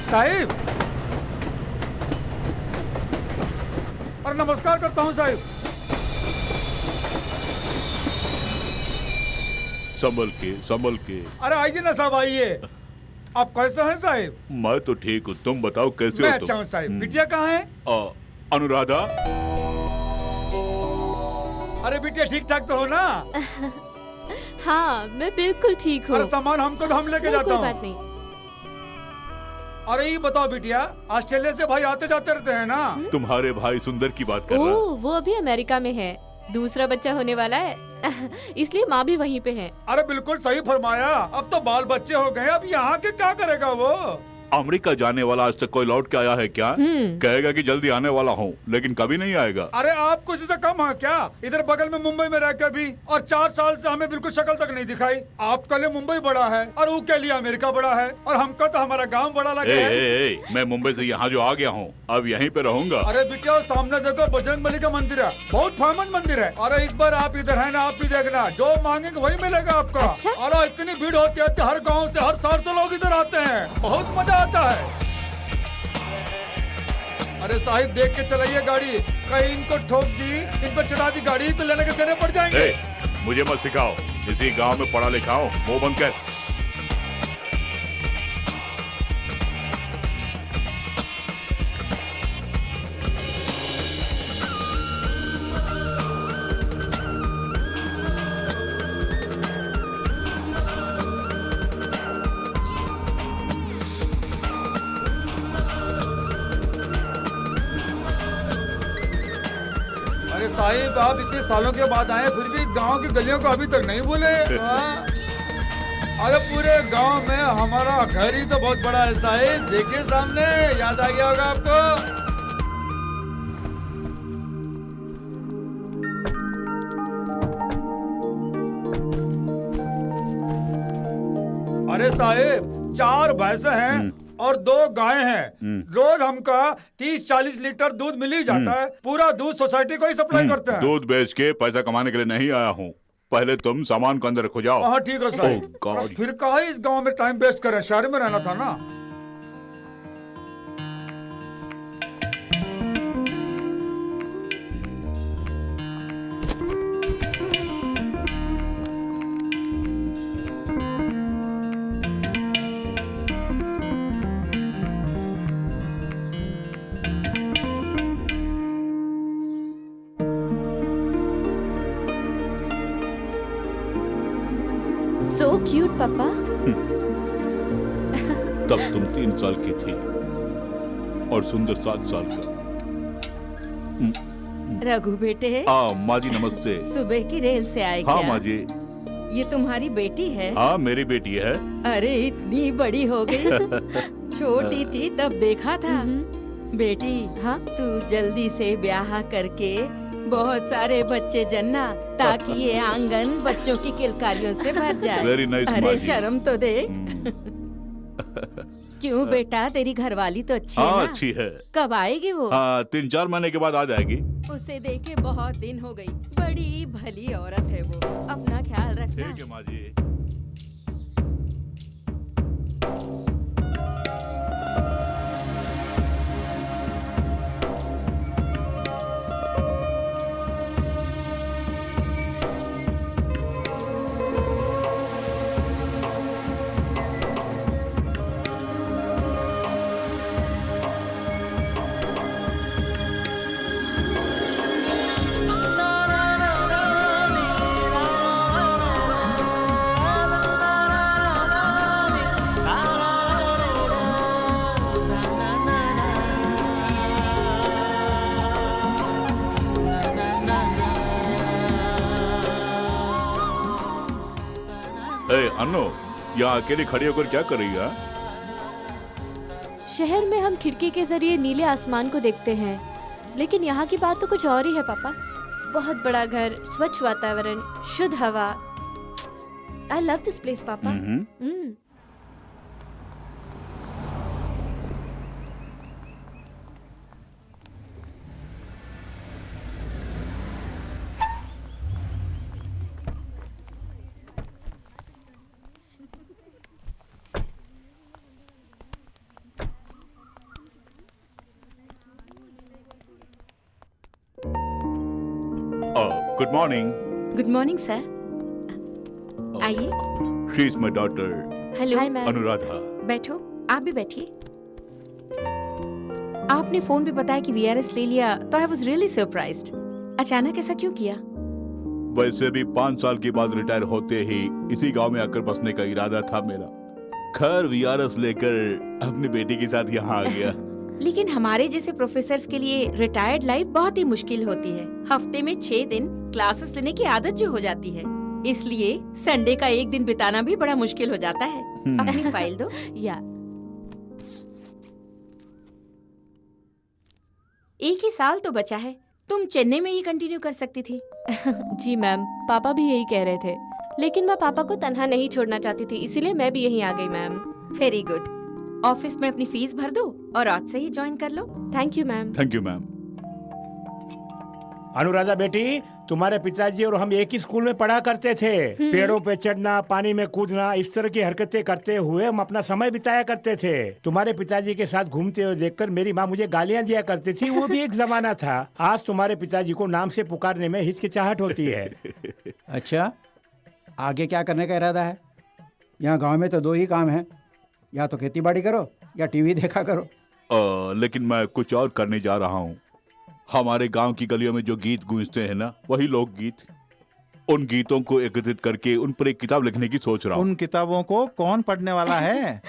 साहिब, और नमस्कार करता हूँ साहिब। संभल के। अरे आइए ना साहब, आइए। आप कैसे हैं साहिब? मैं तो ठीक हूँ, तुम बताओ कैसे मैं हो? अच्छा हूँ साहिब। बिटिया कहाँ है? अनुराधा। अरे बिटिया ठीक ठाक तो हो ना? हाँ मैं बिल्कुल ठीक हूँ। अरे सामान हमको तो हम लेके जाता कोई हूँ। बात नहीं। अरे ये बताओ बिटिया, ऑस्ट्रेलिया से भाई आते जाते रहते हैं ना? तुम्हारे भाई सुंदर की बात कर रहा है। ओह, वो अभी अमेरिका में है, दूसरा बच्चा होने वाला है इसलिए माँ भी वहीं पे है। अरे बिल्कुल सही फरमाया। अब तो बाल बच्चे हो गए, अब यहाँ के क्या करेगा वो? अमेरिका जाने वाला आज तक कोई लौट के आया है क्या? कहेगा कि जल्दी आने वाला हूँ, लेकिन कभी नहीं आएगा। अरे आप कुछ से कम है क्या? इधर बगल में मुंबई में रह के भी, और 4 साल से हमें बिल्कुल शक्ल तक नहीं दिखाई। आपके लिए मुंबई बड़ा है और वो के लिए अमेरिका बड़ा है, और हमको तो हमारा गांव बड़ा लगे है। मैं मुंबई से यहाँ जो आ गया हूँ, अब यहीं पे रहूंगा। अरे बिटिया सामने देखो, बजरंगबली का मंदिर है, बहुत फेमस मंदिर है। अरे इस बार आप इधर है ना, आप भी देखना, जो मांगेंगे वही मिलेगा आपको। अच्छा? अरे इतनी भीड़ होती है, हर गाँव से हर शहर से लोग इधर आते हैं, बहुत मजा आता है। अरे साहिब देख के चलाइए गाड़ी, कहीं इनको ठोक दी, इन पर चढ़ा दी गाड़ी तो लेने के देने पड़ जाएंगे। मुझे मत सिखाओ, इसी गांव में पढ़ा लिखा हूँ, मुंह बंद कर। साहिब आप इतने सालों के बाद आए, फिर भी गांव की गलियों को अभी तक नहीं भूले। अरे पूरे गांव में हमारा घर ही तो बहुत बड़ा है साहिब, देखिए सामने, याद आ गया होगा आपको। अरे साहिब 4 भैंसे हैं और 2 गायें हैं। रोज हमका 30-40 लीटर दूध मिल ही जाता है। पूरा दूध सोसाइटी को ही सप्लाई करते हैं। दूध बेच के पैसा कमाने के लिए नहीं आया हूँ, पहले तुम सामान को अंदर रखो जाओ। हाँ ठीक है साहिब। फिर कहा इस गांव में टाइम वेस्ट करें, शहर में रहना था ना। So cute, पापा। तब तुम 3 साल की थी और सुंदर 7 साल का। रघु बेटे। माँ जी नमस्ते। सुबह की रेल से आए हाँ क्या? माँ जी। ये तुम्हारी बेटी है? हाँ मेरी बेटी है। अरे इतनी बड़ी हो गई। छोटी थी तब देखा था। बेटी हाँ? तू जल्दी से ब्याह करके बहुत सारे बच्चे जन्ना, ताकि ये आंगन बच्चों की किलकारियों से भर जाए। Very nice, अरे माँ जी। शर्म तो दे। क्यों बेटा, तेरी घरवाली तो अच्छी है हाँ ना? अच्छी है। कब आएगी वो? 3-4 महीने के बाद आ जाएगी। उसे देखे बहुत दिन हो गई। बड़ी भली औरत है वो। अपना ख्याल रखना। ठीक है माँ जी। अन्नो, यहाँ अकेली खड़ी होकर क्या कर रही है? शहर में हम खिड़की के जरिए नीले आसमान को देखते हैं, लेकिन यहाँ की बात तो कुछ और ही है पापा। बहुत बड़ा घर, स्वच्छ वातावरण, शुद्ध हवा। आई लव दिस प्लेस पापा। Good morning. Good morning sir, आइए। She is my daughter hello. Hi ma'am. Anuradha. बैठो, आप भी बैठिए। आपने फोन पे बताया कि वीआरएस ले लिया तो आई वाज रियली सरप्राइज्ड। अचानक ऐसा क्यों किया? वैसे भी 5 साल के बाद रिटायर होते ही इसी गांव में आकर बसने का इरादा था मेरा। खैर वीआरएस लेकर अपनी बेटी के साथ यहाँ आ गया। लेकिन हमारे जैसे प्रोफेसर्स के लिए रिटायर्ड लाइफ बहुत ही मुश्किल होती है। हफ्ते में 6 दिन क्लासेस लेने की आदत जो हो जाती है, इसलिए संडे का एक दिन बिताना भी बड़ा मुश्किल हो जाता है। अपनी फाइल दो। या एक ही साल तो बचा है, तुम चेन्नई में ही कंटिन्यू कर सकती थी। जी मैम, पापा भी यही कह रहे थे, लेकिन मैं पापा को तन्हा नहीं छोड़ना चाहती थी, इसीलिए मैं भी यहीं आ गई मैम। Very good. ऑफिस में अपनी फीस भर दो और आज से ही ज्वाइन कर लो। Thank you ma'am. Thank you ma'am. Anuradha बेटी, तुम्हारे पिताजी और हम एक ही स्कूल में पढ़ा करते थे। पेड़ों पे चढ़ना, पानी में कूदना, इस तरह की हरकतें करते हुए हम अपना समय बिताया करते थे। तुम्हारे पिताजी के साथ घूमते हुए देखकर मेरी माँ मुझे गालियाँ दिया करती थी। वो भी एक जमाना था। आज तुम्हारे पिताजी को नाम से पुकारने में हिचकिचाहट होती है। अच्छा, आगे क्या करने का इरादा है? यहाँ गांव में तो 2 ही काम हैं, या तो खेती बाड़ी करो या टीवी देखा करो। लेकिन मैं कुछ और करने जा रहा हूँ। हमारे गांव की गलियों में जो गीत गूंजते हैं ना, वही लोकगीत, उन गीतों को एकत्रित करके उन पर एक किताब लिखने की सोच रहा हूँ। उन किताबों को कौन पढ़ने वाला है?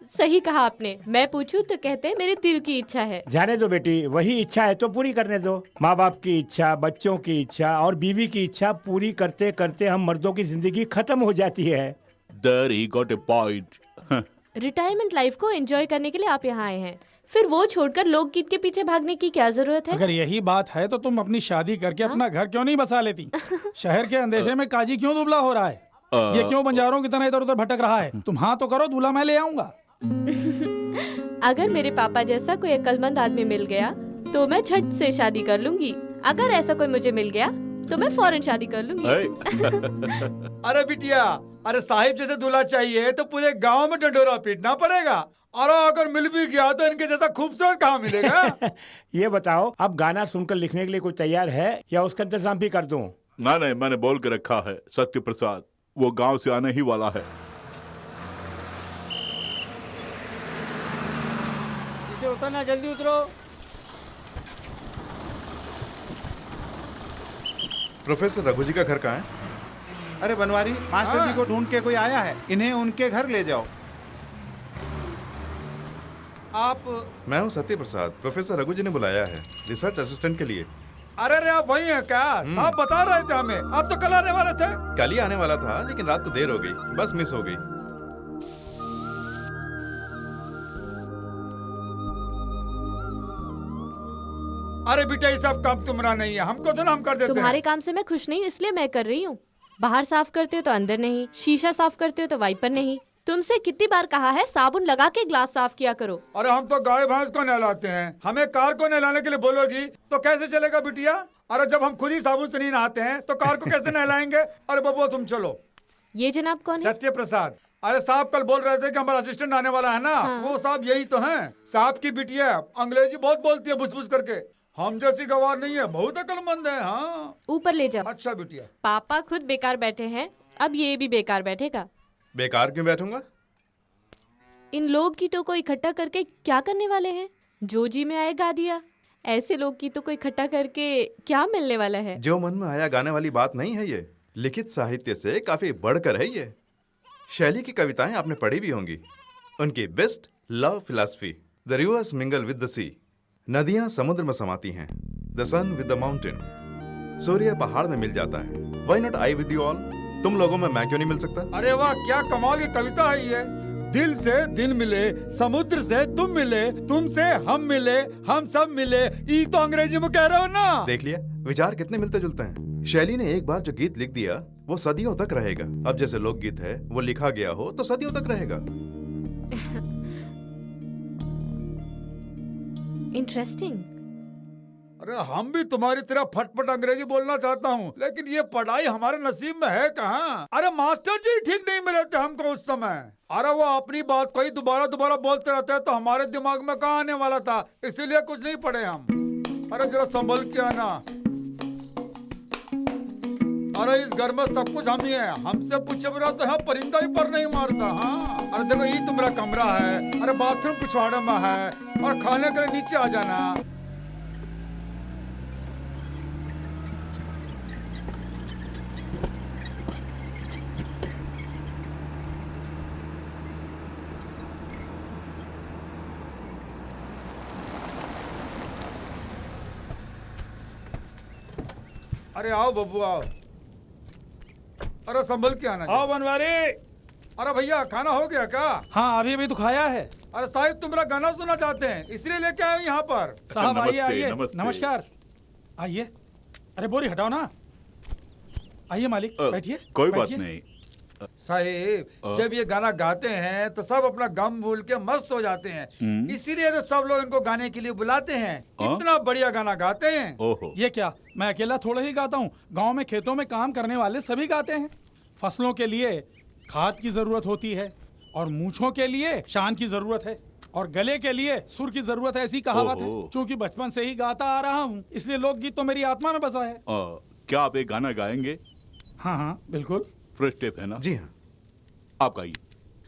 सही कहा आपने। मैं पूछूं तो कहते हैं मेरे दिल की इच्छा है। जाने दो बेटी, वही इच्छा है तो पूरी करने दो। माँ बाप की इच्छा, बच्चों की इच्छा और बीवी की इच्छा पूरी करते करते हम मर्दों की जिंदगी खत्म हो जाती है। There he got a point. Retirement life को एंजॉय करने के लिए आप यहाँ आए हैं, फिर वो छोड़कर लोकगीत के पीछे भागने की क्या जरूरत है? अगर यही बात है तो तुम अपनी शादी करके अपना घर क्यों नहीं बसा लेती? शहर के अंदेशे में काजी क्यों दुबला हो रहा है? ये क्यों बंजारों की तरह इधर उधर भटक रहा है? तुम हाँ तो करो, दूल्हा मैं ले आऊंगा। अगर मेरे पापा जैसा कोई अक्लमंद आदमी मिल गया तो मैं झट से शादी कर लूंगी। अगर ऐसा कोई मुझे मिल गया तो मैं फौरन शादी कर लूंगी। अरे बिटिया, अरे साहिब जैसे दूल्हा चाहिए तो पूरे गांव में डंडोरा पीटना पड़ेगा, और अगर मिल भी गया तो इनके जैसा खूबसूरत कहाँ मिलेगा? ये बताओ, अब गाना सुनकर लिखने के लिए कोई तैयार है या उसका इंतजाम भी कर दूं? नहीं, मैंने बोल के रखा है, सत्य प्रसाद वो गांव से आने ही वाला है। इसे उतरना, जल्दी उतरो। प्रोफेसर रघु जी का घर कहाँ है? अरे बनवारी, मास्टर जी को ढूंढ के कोई आया है, इन्हें उनके घर ले जाओ। आप? मैं हूँ सत्य प्रसाद, प्रोफेसर रघु जी ने बुलाया है रिसर्च असिस्टेंट के लिए। अरे आप वही हैं क्या? साहब बता रहे थे हमें, आप तो कल आने वाले थे। कल ही आने वाला था, लेकिन रात को देर हो गई, बस मिस हो गई। अरे बेटा, ये सब काम तुम्हारा नहीं है, हमको तो ना हम कर देते हैं। तुम्हारे काम से मैं खुश नहीं हूँ, इसलिए मैं कर रही हूँ। बाहर साफ करते हो तो अंदर नहीं, शीशा साफ करते हो तो वाइपर नहीं। तुमसे कितनी बार कहा है साबुन लगा के ग्लास साफ किया करो। अरे हम तो गाय भैंस को नहलाते हैं, हमें कार को नहलाने के लिए बोलोगी तो कैसे चलेगा बिटिया? अरे जब हम खुद ही साबुन से नहीं नहाते हैं तो कार को कैसे नहलाएंगे? अरे बबुआ तुम चलो। ये जनाब कौन है? सत्य प्रसाद। अरे साहब कल बोल रहे थे कि हमारा असिस्टेंट आने वाला है ना। हाँ। वो साहब यही तो हैं। साहब की बिटिया अंग्रेजी बहुत बोलती है बुस-बुस करके, हम जैसी गवार नहीं है, बहुत अक्लमंद है। हाँ ऊपर ले जाओ। अच्छा बिटिया। पापा खुद बेकार बैठे हैं, अब ये भी बेकार बैठेगा। बेकार क्यों बैठूंगा? इन लोकगीतों को इकट्ठा करके क्या करने वाले हैं? जो जी में आए गा दिया। ऐसे लोकगीतों को इकट्ठा करके क्या मिलने वाला है? जो मन में आया गाने वाली बात नहीं है ये, लिखित साहित्य से काफी बढ़कर है ये। शैली की कविताएं आपने पढ़ी भी होंगी। उनकी best love philosophy, the rivers mingle with the sea. नदियां समुद्र में समाती हैं, the sun with the mountain. सूर्य पहाड़ में मिल जाता है, why not I with you all. तुम लोगों में मैं क्यों नहीं मिल सकता? अरे वाह, क्या कमाल की कविता है ये। दिल से दिल मिले, समुद्र से तुम मिले, तुमसे हम मिले, हम सब मिले, ये तो अंग्रेजी में कह रहे हो ना। देख लिया, विचार कितने मिलते जुलते हैं। शैली ने एक बार जो गीत लिख दिया वो सदियों तक रहेगा। अब जैसे लोकगीत है वो लिखा गया हो तो सदियों तक रहेगा। इंटरेस्टिंग। अरे हम भी तुम्हारी तरह फटफट अंग्रेजी बोलना चाहता हूँ, लेकिन ये पढ़ाई हमारे नसीब में है कहाँ। अरे मास्टर जी ठीक नहीं मिले थे हमको उस समय। अरे वो अपनी बात को ही दोबारा दोबारा बोलते रहते हैं तो हमारे दिमाग में कहाँ आने वाला था, इसीलिए कुछ नहीं पढ़े हम। अरे जरा संभल के आना। अरे इस घर में सब कुछ हम ही है, हमसे पूछे बना तो यहाँ परिंदा ही पर नहीं मारता। हाँ अरे देखो ये तुम्हारा कमरा है, अरे बाथरूम पिछवाड़े में है, और खाने के लिए नीचे आ जाना। अरे आओ बब्बू आओ, अरे संभल के आना। आओ बनवारी। अरे भैया खाना हो गया क्या? हाँ अभी अभी तो खाया है। अरे साहिब तुम्हारा गाना सुनना चाहते हैं इसलिए लेके आए यहाँ पर। साहब आइए नमस्ते, आइए। नमस्ते। नमस्कार आइए। अरे बोरी हटाओ ना। आइए मालिक बैठिए। कोई बात बैठिए। नहीं। साहिब जब ये गाना गाते हैं तो सब अपना गम भूल के मस्त हो जाते हैं, इसीलिए तो सब लोग इनको गाने के लिए बुलाते हैं। इतना बढ़िया गाना गाते हैं। ओहो। ये क्या मैं अकेला थोड़ा ही गाता हूँ, गांव में खेतों में काम करने वाले सभी गाते हैं। फसलों के लिए खाद की जरूरत होती है, और मूंछों के लिए शान की जरूरत है, और गले के लिए सुर की जरूरत है, ऐसी कहावत है। ओहो। चूंकि बचपन से ही गाता आ रहा हूँ इसलिए लोकगीत तो मेरी आत्मा में बसा है। क्या आप एक गाना गाएंगे? हाँ हाँ बिल्कुल। फ्रेश टेप है ना? जी हाँ। आप गाइए।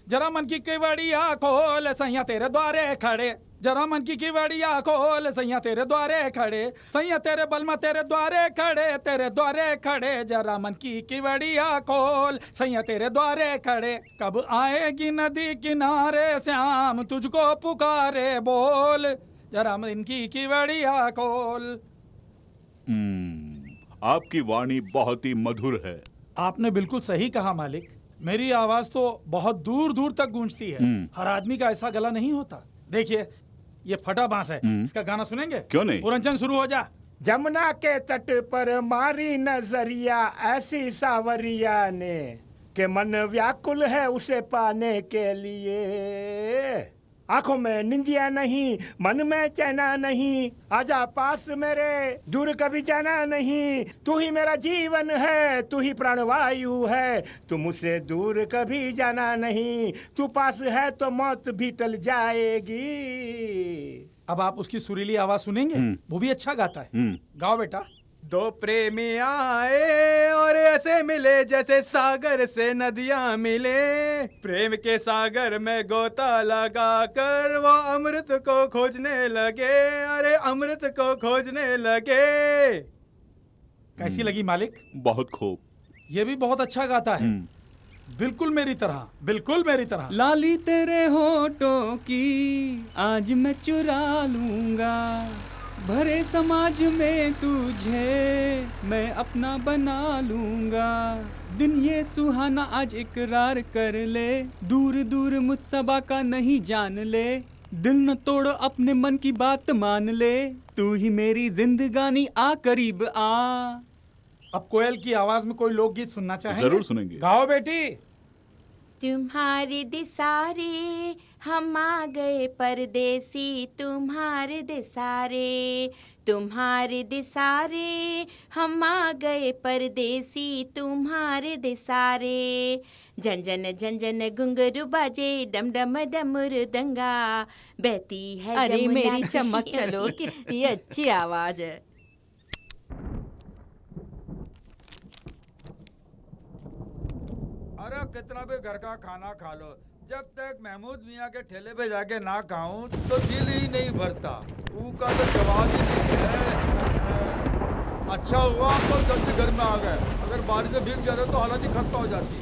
जरा मन की केवड़िया खोल सैया तेरे द्वारे खड़े, जरा मन की केवड़िया खोल सैया तेरे द्वारे खड़े, सैया तेरे बलमा तेरे द्वारे खड़े, तेरे द्वारे खड़े, जरा मन की केवड़िया खोल सैया तेरे द्वारे खड़े, कब आएगी नदी किनारे श्याम तुझको पुकारे बोल, जरा मन की केवड़िया खोल। आपकी वाणी बहुत ही मधुर है। आपने बिल्कुल सही कहा मालिक, मेरी आवाज तो बहुत दूर दूर तक गूंजती है। हर आदमी का ऐसा गला नहीं होता। देखिए ये फटा बांस है, इसका गाना सुनेंगे? क्यों नहीं? पुरंचन शुरू हो जा। जमुना के तट पर मारी नजरिया ऐसी सावरिया ने के मन व्याकुल है उसे पाने के लिए, आंखों में निंदिया नहीं मन में चैना नहीं, आजा पास मेरे दूर कभी जाना नहीं, तू ही मेरा जीवन है तू ही प्राणवायु है, तू मुझसे दूर कभी जाना नहीं, तू पास है तो मौत भी टल जाएगी। अब आप उसकी सुरीली आवाज सुनेंगे, वो भी अच्छा गाता है। गाओ बेटा। दो प्रेमी आए और ऐसे मिले जैसे सागर से नदियां मिले, प्रेम के सागर में गोता लगा कर वो अमृत को खोजने लगे, अरे अमृत को खोजने लगे। कैसी लगी मालिक? बहुत खूब। ये भी बहुत अच्छा गाता है, बिल्कुल मेरी तरह, बिल्कुल मेरी तरह। लाली तेरे होठों की आज मैं चुरा लूंगा, भरे समाज में तुझे मैं अपना बना लूंगा, दिन ये सुहाना आज इकरार कर ले, दूर दूर मुझ सबा का नहीं जान ले, दिल न तोड़ अपने मन की बात मान ले, तू ही मेरी जिंदगानी आ करीब आ। अब कोयल की आवाज में कोई लोकगीत सुनना चाहेंगे? जरूर सुनेंगे। गाओ बेटी। तुम्हारे दिसारे हम आ गए परदेसी, तुम्हारे दिसारे, तुम्हारे दिसारे हम आ गए परदेसी, तुम्हारे दिसारे, जन जन जन जन घुंघरू बाजे डम डम डमरू दंगा, बहती है अरे जमुना मेरी खुशी। चमक चलो, कितनी अच्छी आवाज है। अरे कितना भी घर का खाना खा लो, जब तक महमूद मियाँ के ठेले पे जाके ना खाऊं तो दिल ही नहीं भरता। ऊ का तो जवाब ही नहीं है। अच्छा हुआ हम लोग जल्दी घर में आ गए, अगर बारिश से भीग जाते तो हालत ही खस्ता हो जाती।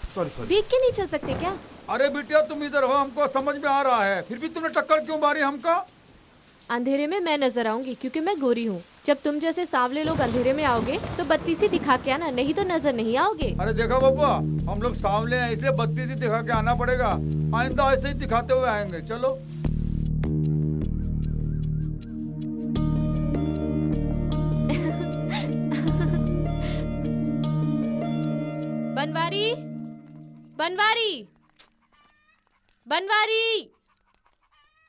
Sorry sorry. देख के नहीं चल सकते क्या? अरे बिटिया तुम इधर हो, हमको समझ में आ रहा है, फिर भी तुमने टक्कर क्यों मारी हमका? अंधेरे में मैं नजर आऊंगी क्योंकि मैं गोरी हूँ। जब तुम जैसे सांवले लोग अंधेरे में आओगे तो बत्ती सी दिखा के आना, नहीं तो नजर नहीं आओगे। अरे देखा बब्बा, हम लोग सांवले हैं इसलिए बत्ती सी दिखा के आना पड़ेगा, आइंदा ऐसे ही दिखाते हुए आएंगे। चलो। बनवारी, बनवारी, बनवारी।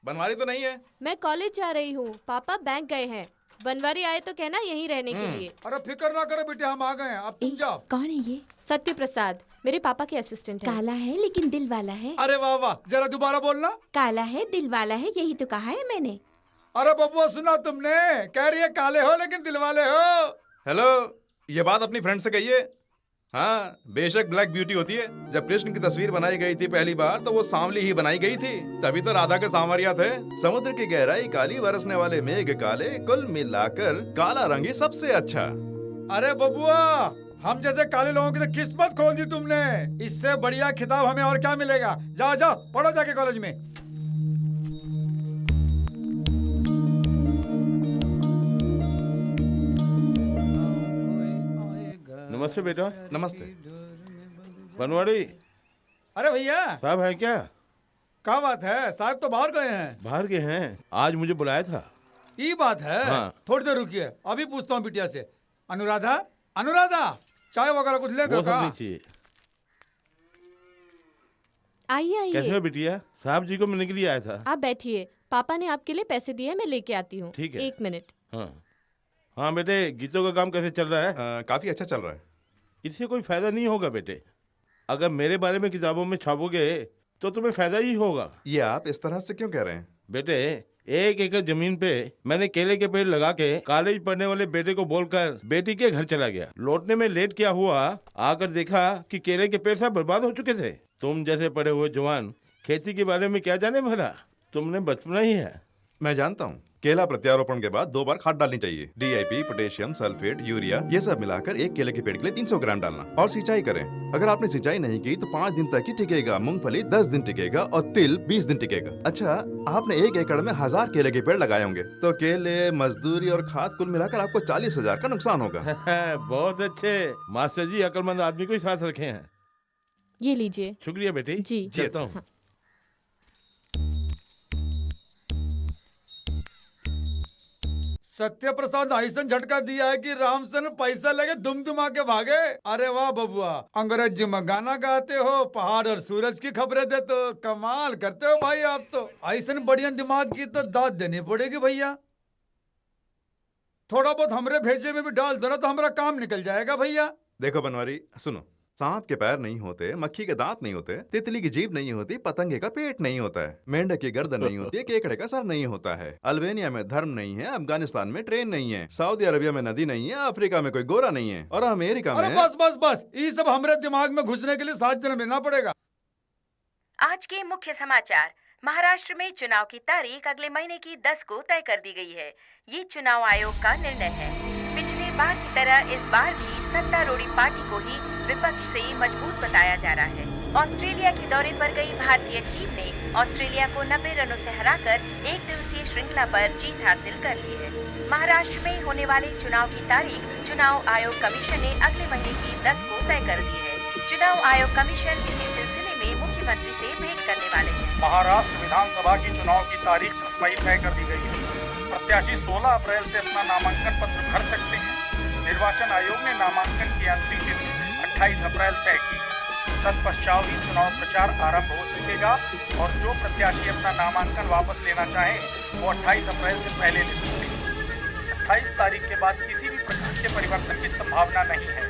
बनवारी तो नहीं है। मैं कॉलेज जा रही हूँ, पापा बैंक गए हैं, बनवारी आए तो कहना यहीं रहने के लिए। अरे फिक्र ना करो बेटे, हम आ गए हैं, अब तुम जाओ। कौन है ये? सत्य प्रसाद मेरे पापा के असिस्टेंट हैं। काला है लेकिन दिल वाला है। अरे वाह वाह, जरा दोबारा बोलना। काला है दिल वाला है, यही तो कहा है मैंने। अरे बबुआ सुना तुमने, कह रही है काले हो लेकिन दिल वाले हो। हेलो, ये बात अपनी फ्रेंड से कहिए। हाँ, बेशक ब्लैक ब्यूटी होती है। जब कृष्ण की तस्वीर बनाई गई थी पहली बार तो वो सांवली ही बनाई गई थी, तभी तो राधा के सांवरिया थे। समुद्र की गहराई काली, बरसने वाले मेघ काले, कुल मिलाकर काला रंग ही सबसे अच्छा। अरे बबुआ, हम जैसे काले लोगों की तो किस्मत खोल दी तुमने। इससे बढ़िया खिताब हमें और क्या मिलेगा। जाओ जाओ पढ़ो जाके कॉलेज में। नमस्ते बेटा। नमस्ते। बनवाड़ी अरे भैया साहब है क्या? क्या बात है, साहब तो बाहर गए हैं। बाहर गए हैं? आज मुझे बुलाया था। ये बात है। हाँ। थोड़ी देर रुकिए, अभी पूछता हूँ बिटिया से। अनुराधा, अनुराधा, चाय वगैरह कुछ लेगा वो सब क्या? नहीं चाहिए। आइए कैसे हो आइए, बिटिया? साहब जी को मिलने के लिए आया था। आप बैठिए। पापा ने आपके लिए पैसे दिए, मैं लेके आती हूँ। ठीक है। 1 मिनट। हाँ हाँ बेटे, गीतों का काम कैसे चल रहा है? काफी अच्छा चल रहा है। इससे कोई फायदा नहीं होगा बेटे। अगर मेरे बारे में किताबों में छापोगे तो तुम्हें फायदा ही होगा। ये आप इस तरह से क्यों कह रहे हैं? बेटे, 1 एकड़ जमीन पे मैंने केले के पेड़ लगा के कॉलेज पढ़ने वाले बेटे को बोलकर बेटी के घर चला गया। लौटने में लेट क्या हुआ, आकर देखा कि केले के पेड़ सब बर्बाद हो चुके थे। तुम जैसे पढ़े हुए जवान खेती के बारे में क्या जाने भला, तुमने बचपना ही है। मैं जानता हूँ, केला प्रत्यारोपण के बाद 2 बार खाद डालनी चाहिए। DIP, पोटेशियम, सल्फेट, यूरिया, ये सब मिलाकर एक केले के पेड़ के लिए 300 ग्राम डालना। और सिंचाई करें। अगर आपने सिंचाई नहीं की तो 5 दिन तक ही टिकेगा। मूंगफली 10 दिन टिकेगा और तिल 20 दिन टिकेगा। अच्छा, आपने 1 एकड़ में 1000 केले के पेड़ लगाए होंगे तो केले, मजदूरी और खाद कुल मिलाकर आपको 40,000 का नुकसान होगा। बहुत अच्छे मास्टर जी, अक्लमंद आदमी को ही साथ रखे हैं। ये लीजिए। शुक्रिया बेटी जी। चलता हूँ। हाँ। सत्य प्रसाद ऐसा झटका दिया है कि रामसन पैसा लेके दुम दुमा के भागे। अरे वाह बबुआ, अंग्रेजी में गाना गाते हो, पहाड़ और सूरज की खबरें देते हो, कमाल करते हो भाई आप तो। ऐसा बढ़िया दिमाग की तो दाद देनी पड़ेगी भैया। थोड़ा बहुत हमरे भेजे में भी डाल दो ना तो हमारा काम निकल जाएगा भैया। देखो बनवारी, सुनो, सांप के पैर नहीं होते, मक्खी के दांत नहीं होते, तितली की जीभ नहीं होती, पतंगे का पेट नहीं होता है, मेंढक की गर्दन नहीं होती, केकड़े का सर नहीं होता है, अल्बानिया में धर्म नहीं है, अफगानिस्तान में ट्रेन नहीं है, सऊदी अरबिया में नदी नहीं है, अफ्रीका में कोई गोरा नहीं है, और अमेरिका में। अरे बस बस बस, ये सब हमारे दिमाग में घुसने के लिए 7 जन्म लेना पड़ेगा। आज के मुख्य समाचार। महाराष्ट्र में चुनाव की तारीख अगले महीने की 10 को तय कर दी गई है। ये चुनाव आयोग का निर्णय है। पिछले बार की तरह इस बार भी सत्तारूढ़ी पार्टी को ही विपक्ष से मजबूत बताया जा रहा है। ऑस्ट्रेलिया के दौरे पर गई भारतीय टीम ने ऑस्ट्रेलिया को 90 रनों से हराकर 1 दिवसीय श्रृंखला पर जीत हासिल कर ली है। महाराष्ट्र में होने वाले चुनाव की तारीख चुनाव आयोग कमीशन ने अगले महीने की 10 को तय कर दी है। चुनाव आयोग कमीशन इसी सिलसिले में मुख्यमंत्री से भेंट करने वाले हैं। महाराष्ट्र विधानसभा की चुनाव की तारीख 10 मई तय कर दी गई है। प्रत्याशी 16 अप्रैल से अपना नामांकन पत्र भर सकते हैं। निर्वाचन आयोग ने नामांकन की अंतिम तिथि 28 अप्रैल तय की है। तत्पश्चात ही चुनाव प्रचार आरंभ हो सकेगा और जो प्रत्याशी अपना नामांकन वापस लेना चाहे वो 28 अप्रैल से पहले ले सकते हैं। 28 तारीख के बाद किसी भी प्रकार के परिवर्तन की संभावना नहीं है।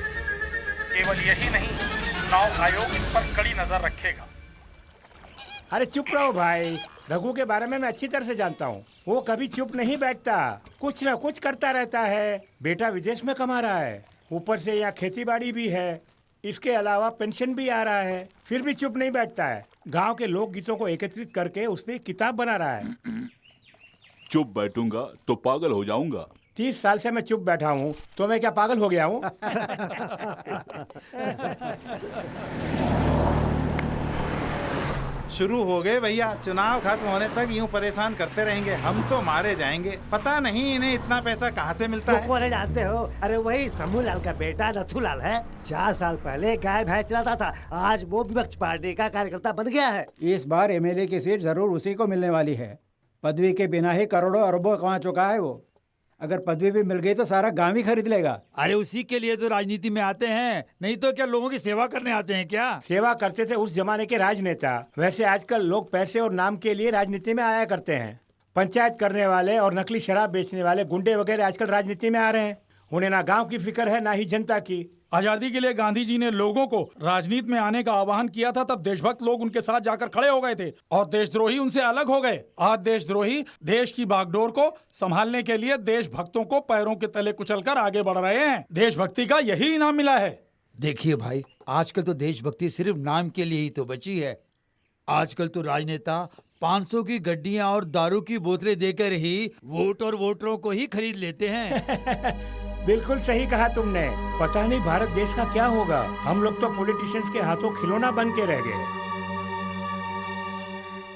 केवल यही नहीं, चुनाव आयोग इन पर कड़ी नजर रखेगा। अरे चुप रहो भाई, रघु के बारे में मैं अच्छी तरह से जानता हूँ। वो कभी चुप नहीं बैठता, कुछ ना कुछ करता रहता है। बेटा विदेश में कमा रहा है, ऊपर से यहाँ खेती बाड़ी भी है, इसके अलावा पेंशन भी आ रहा है, फिर भी चुप नहीं बैठता है। गांव के लोक गीतों को एकत्रित करके उस पर किताब बना रहा है। चुप बैठूंगा तो पागल हो जाऊंगा। 30 साल से मैं चुप बैठा हूँ तो मैं क्या पागल हो गया हूँ? शुरू हो गए भैया, चुनाव खत्म होने तक यूं परेशान करते रहेंगे, हम तो मारे जाएंगे। पता नहीं इन्हें इतना पैसा कहाँ से मिलता है। कौन जानते हो? अरे वही समूहलाल का बेटा नथुलाल है। 4 साल पहले गाय भैंस चलाता था, आज वो विपक्ष पार्टी का कार्यकर्ता बन गया है। इस बार MLA की सीट जरूर उसी को मिलने वाली है। पदवी के बिना ही करोड़ों अरबों कमा चुका है वो। अगर पदवी भी मिल गई तो सारा गांव ही खरीद लेगा। अरे उसी के लिए तो राजनीति में आते हैं, नहीं तो क्या लोगों की सेवा करने आते हैं क्या? सेवा करते थे उस जमाने के राजनेता, वैसे आजकल लोग पैसे और नाम के लिए राजनीति में आया करते हैं। पंचायत करने वाले और नकली शराब बेचने वाले गुंडे वगैरह आजकल राजनीति में आ रहे हैं। उन्हें ना गांव की फिक्र है ना ही जनता की। आजादी के लिए गांधी जी ने लोगों को राजनीति में आने का आह्वान किया था, तब देशभक्त लोग उनके साथ जाकर खड़े हो गए थे और देशद्रोही उनसे अलग हो गए। आज देशद्रोही देश की बागडोर को संभालने के लिए देशभक्तों को पैरों के तले कुचलकर आगे बढ़ रहे हैं। देशभक्ति का यही इनाम मिला है। देखिए भाई, आजकल तो देशभक्ति सिर्फ नाम के लिए ही तो बची है। आजकल तो राजनेता 500 की गड्डियां और दारू की बोतलें देकर ही वोट और वोटरों को ही खरीद लेते हैं। बिल्कुल सही कहा तुमने। पता नहीं भारत देश का क्या होगा। हम लोग तो पॉलिटिशियंस के हाथों खिलौना बन के रह गए।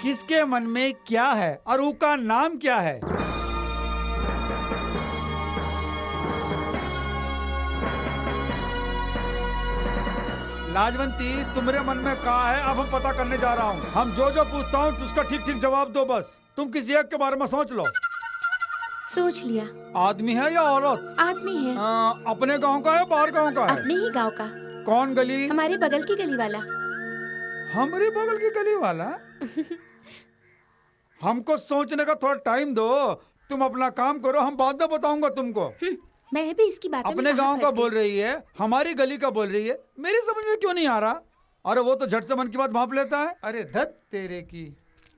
किसके मन में क्या है और उसका नाम क्या है? लाजवंती, तुम्हारे मन में क्या है अब हम पता करने जा रहा हूँ। हम जो जो पूछता हूँ उसका ठीक ठीक जवाब दो बस। तुम किसी एक के बारे में सोच लो। सोच लिया। आदमी है या औरत? आदमी है। अपने गांव का है बाहर गांव का है? अपने ही गांव का। कौन गली? हमारे बगल की गली वाला। हमारे बगल की गली वाला? हमको सोचने का थोड़ा टाइम दो। तुम अपना काम करो, हम बाद में बताऊंगा तुमको। मैं भी इसकी बात अपने गांव का बोल रही है, हमारी गली का बोल रही है, मेरी समझ में क्यों नहीं आ रहा? अरे वो तो झट से मन की बात भांप लेता है। अरे धत तेरे की।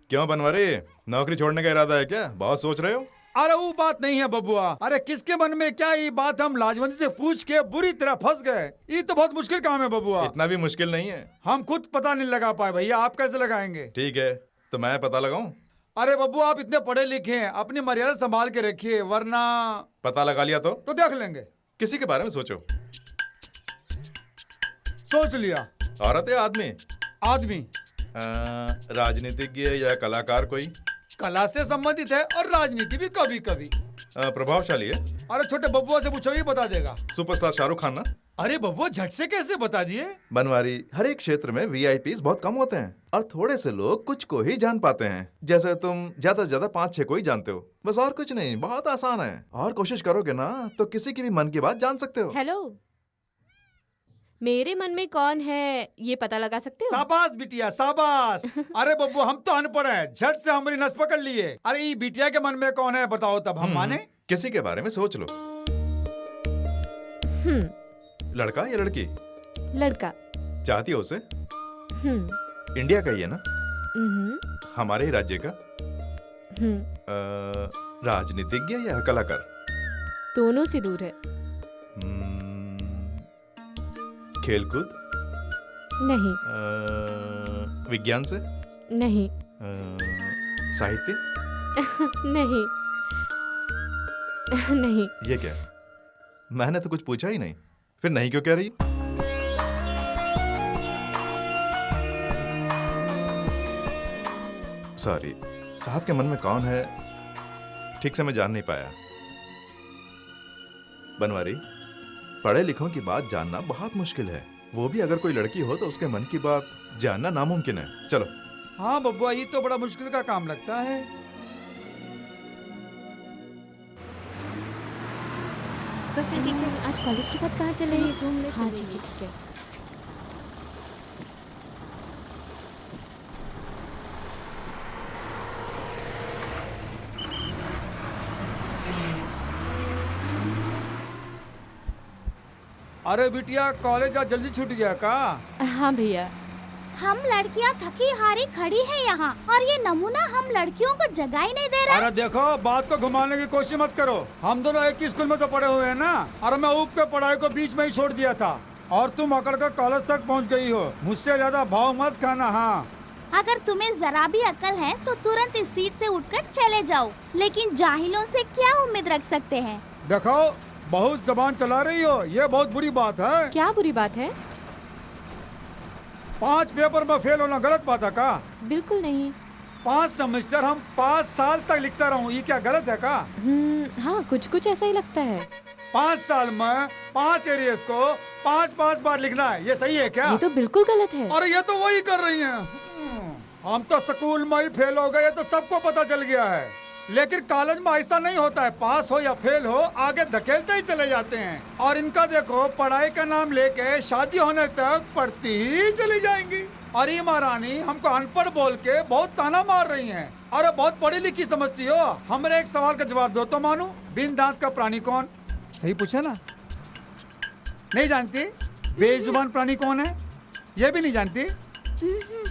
क्यों बनवारी, नौकरी छोड़ने का इरादा है क्या? बहुत सोच रहे हो? अरे वो बात नहीं है बबुआ। अरे किसके मन में क्या, ये बात हम लाजवंती से पूछ के बुरी तरह फंस गए। ये तो बहुत मुश्किल काम है बबुआ। इतना भी मुश्किल नहीं है। हम खुद पता नहीं लगा पाए भैया, आप कैसे लगाएंगे? ठीक है, तो मैं पता लगाऊं? अरे बब्बू, आप इतने पढ़े लिखे हैं, अपनी मर्यादा संभाल के रखिए, वरना पता लगा लिया तो देख लेंगे। किसी के बारे में सोचो। सोच लिया। औरत या आदमी? आदमी। राजनीतिज्ञ या कलाकार? कोई कला से संबंधित है और राजनीति भी कभी कभी। प्रभावशाली है? अरे छोटे बब्बुआ से पूछो, ये बता देगा। सुपरस्टार शाहरुख खान ना? अरे बब्बुआ, झट से कैसे बता दिए? बनवारी, हर एक क्षेत्र में वीआईपीज बहुत कम होते हैं और थोड़े से लोग कुछ को ही जान पाते हैं। जैसे तुम ज्यादा से ज्यादा 5-6 को ही जानते हो, बस। और कुछ नहीं, बहुत आसान है। और कोशिश करोगे ना तो किसी की भी मन की बात जान सकते हो। हेलो, मेरे मन में कौन है ये पता लगा सकते हो? शाबाश बिटिया, शाबाश। अरे बब्बू, हम तो अनपढ़ हैं, झट से हमारी नस पकड़ लिए। अरे ये बिटिया के मन में कौन है बताओ, तब हम माने। किसी के बारे में सोच लो। लड़का या लड़की? लड़का। चाहती हो उसे? इंडिया का ही है ना? हमारे ही राज्य का? राजनीतिज्ञ या कलाकार? दोनों से दूर है। खेलकूद? नहीं। विज्ञान से? नहीं। साहित्य? नहीं। नहीं। ये क्या? मैंने तो कुछ पूछा ही नहीं, फिर नहीं क्यों कह रही? सॉरी, आपके मन में कौन है ठीक से मैं जान नहीं पाया। बनवारी, पढ़े लिखों की बात जानना बहुत मुश्किल है, वो भी अगर कोई लड़की हो तो उसके मन की बात जानना नामुमकिन है। चलो। हाँ बब्बुआ, ये तो बड़ा मुश्किल का काम लगता है। बस आगे चल। आज कॉलेज के बाद कहाँ चले? घूमने। हाँ ठीक है ठीक है। अरे बिटिया, कॉलेज आज जल्दी छूट गया का? हाँ भैया। हम लड़कियां थकी हारी खड़ी हैं यहाँ और ये नमूना हम लड़कियों को जगह ही नहीं दे रहा। अरे देखो, बात को घुमाने की कोशिश मत करो। हम दोनों एक ही स्कूल में तो पढ़े हुए हैं ना। और मैं ऊप के पढ़ाई को बीच में ही छोड़ दिया था और तुम अकड़ कर कॉलेज तक पहुँच गई हो। मुझसे ज्यादा भाव मत खाना। हाँ, अगर तुम्हें जरा भी अकल है तो तुरंत इस सीट से उठकर चले जाओ, लेकिन जाहिलों से क्या उम्मीद रख सकते हैं? देखो, बहुत जबान चला रही हो, ये बहुत बुरी बात है। क्या बुरी बात है? 5 पेपर में फेल होना गलत बात है का? बिल्कुल नहीं। 5 सेमेस्टर हम 5 साल तक लिखता रहूं, ये क्या गलत है का? हाँ, कुछ कुछ ऐसा ही लगता है। 5 साल में 5 एरियस को 5-5 बार लिखना है, ये सही है क्या? ये तो बिल्कुल गलत है। अरे ये तो वही कर रही हैं। हम तो स्कूल में ही फेल हो गए, तो सबको पता चल गया है। लेकिन कॉलेज में ऐसा नहीं होता है, पास हो या फेल हो आगे धकेलते ही चले जाते हैं। और इनका देखो, पढ़ाई का नाम लेके शादी होने तक पढ़ती ही चली जाएंगी। और ये महारानी हमको अनपढ़ बोल के बहुत ताना मार रही हैं। अरे बहुत पढ़ी लिखी समझती हो। हमारे एक सवाल का जवाब दो तो मानू, बिन दांत का प्राणी कौन? सही पूछा ना? नहीं जानती? बेजुबान प्राणी कौन है? ये भी नहीं जानती?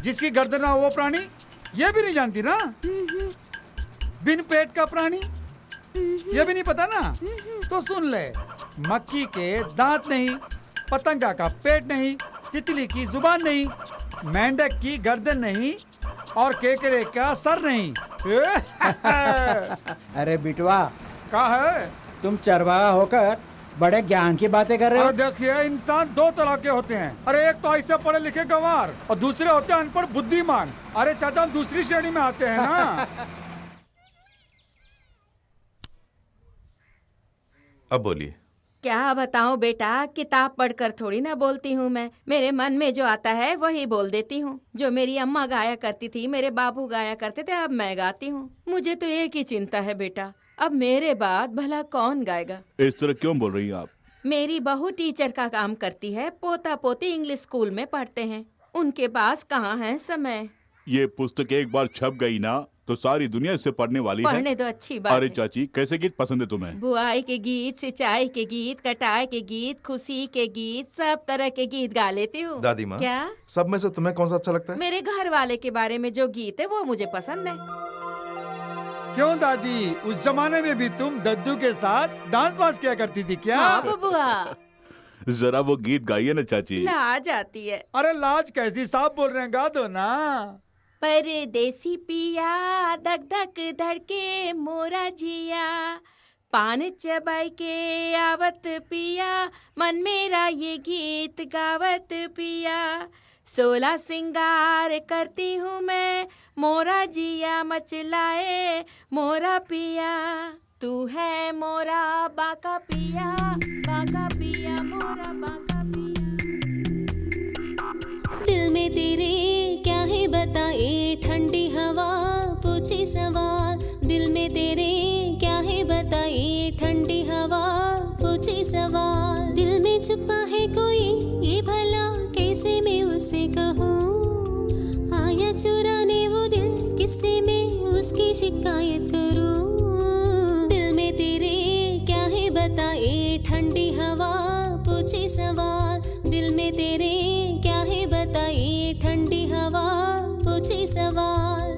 जिसकी गर्दन ना हो वो प्राणी? ये भी नहीं जानती ना? बिन पेट का प्राणी? ये भी नहीं पता ना? तो सुन ले, मक्खी के दांत नहीं, पतंगा का पेट नहीं, तितली की जुबान नहीं, मेंढक की गर्दन नहीं और केकड़े का सर नहीं। अरे बिटवा, क्या है? तुम चरवाहा होकर बड़े ज्ञान की बातें कर रहे हो। अरे देखिए, इंसान दो तरह के होते हैं। अरे एक तो ऐसे पढ़े लिखे गंवार और दूसरे होते हैं अनपढ़ बुद्धिमान। अरे चाचा, हम दूसरी श्रेणी में आते हैं ना। अब बोलिए। क्या बताऊं बेटा, किताब पढ़कर थोड़ी ना बोलती हूँ मैं। मेरे मन में जो आता है वही बोल देती हूँ। जो मेरी अम्मा गाया करती थी, मेरे बाबू गाया करते थे, अब मैं गाती हूँ। मुझे तो एक ही चिंता है बेटा, अब मेरे बाद भला कौन गाएगा। इस तरह क्यों बोल रही हैं आप? मेरी बहू टीचर का काम करती है, पोता पोती इंग्लिश स्कूल में पढ़ते हैं। उनके पास कहाँ है समय। ये पुस्तक एक बार छप गई ना तो सारी दुनिया इससे पढ़ने वाली है। पढ़ने तो अच्छी बात अरे है। चाची, कैसे गीत पसंद है तुम्हें? बुआई के गीत, सिंचाई के गीत, कटाई के गीत, खुशी के गीत, सब तरह के गीत गा लेती हूँ। दादी माँ, क्या? सब में से तुम्हें कौन सा अच्छा लगता है? मेरे घर वाले के बारे में जो गीत है वो मुझे पसंद है। क्यों दादी, उस जमाने में भी तुम दद्दू के साथ डांस वांस किया करती थी क्या? हाँ बबुआ। जरा वो गीत गाइए ना चाची। लाज आती है। अरे लाज कैसी, साहब बोल रहे हैं, गा दो ना। परदेसी पिया धक धक धड़के मोरा जिया, पान चबाई के आवत पिया, मन मेरा ये गीत गावत पिया। 16 सिंगार करती हूँ मैं, मोरा जिया मचलाए मोरा पिया। तू है मोरा बाका पिया, बाका पिया मोरा बाका पिया। दिल में तेरे क्या है बताए, ठंडी हवा पूछे सवाल। दिल में तेरे क्या है बताए, ठंडी हवा पूछे सवाल। दिल में छुपा है कोई ये भला, कैसे मैं उसे कहूँ। आया चुराने वो दिल, किससे मैं उसकी शिकायत करूँ। दिल में तेरे क्या है बताए, ठंडी हवा पूछे सवाल। दिल में तेरे क्या है बताए, ठंडी हवा पूछे सवाल।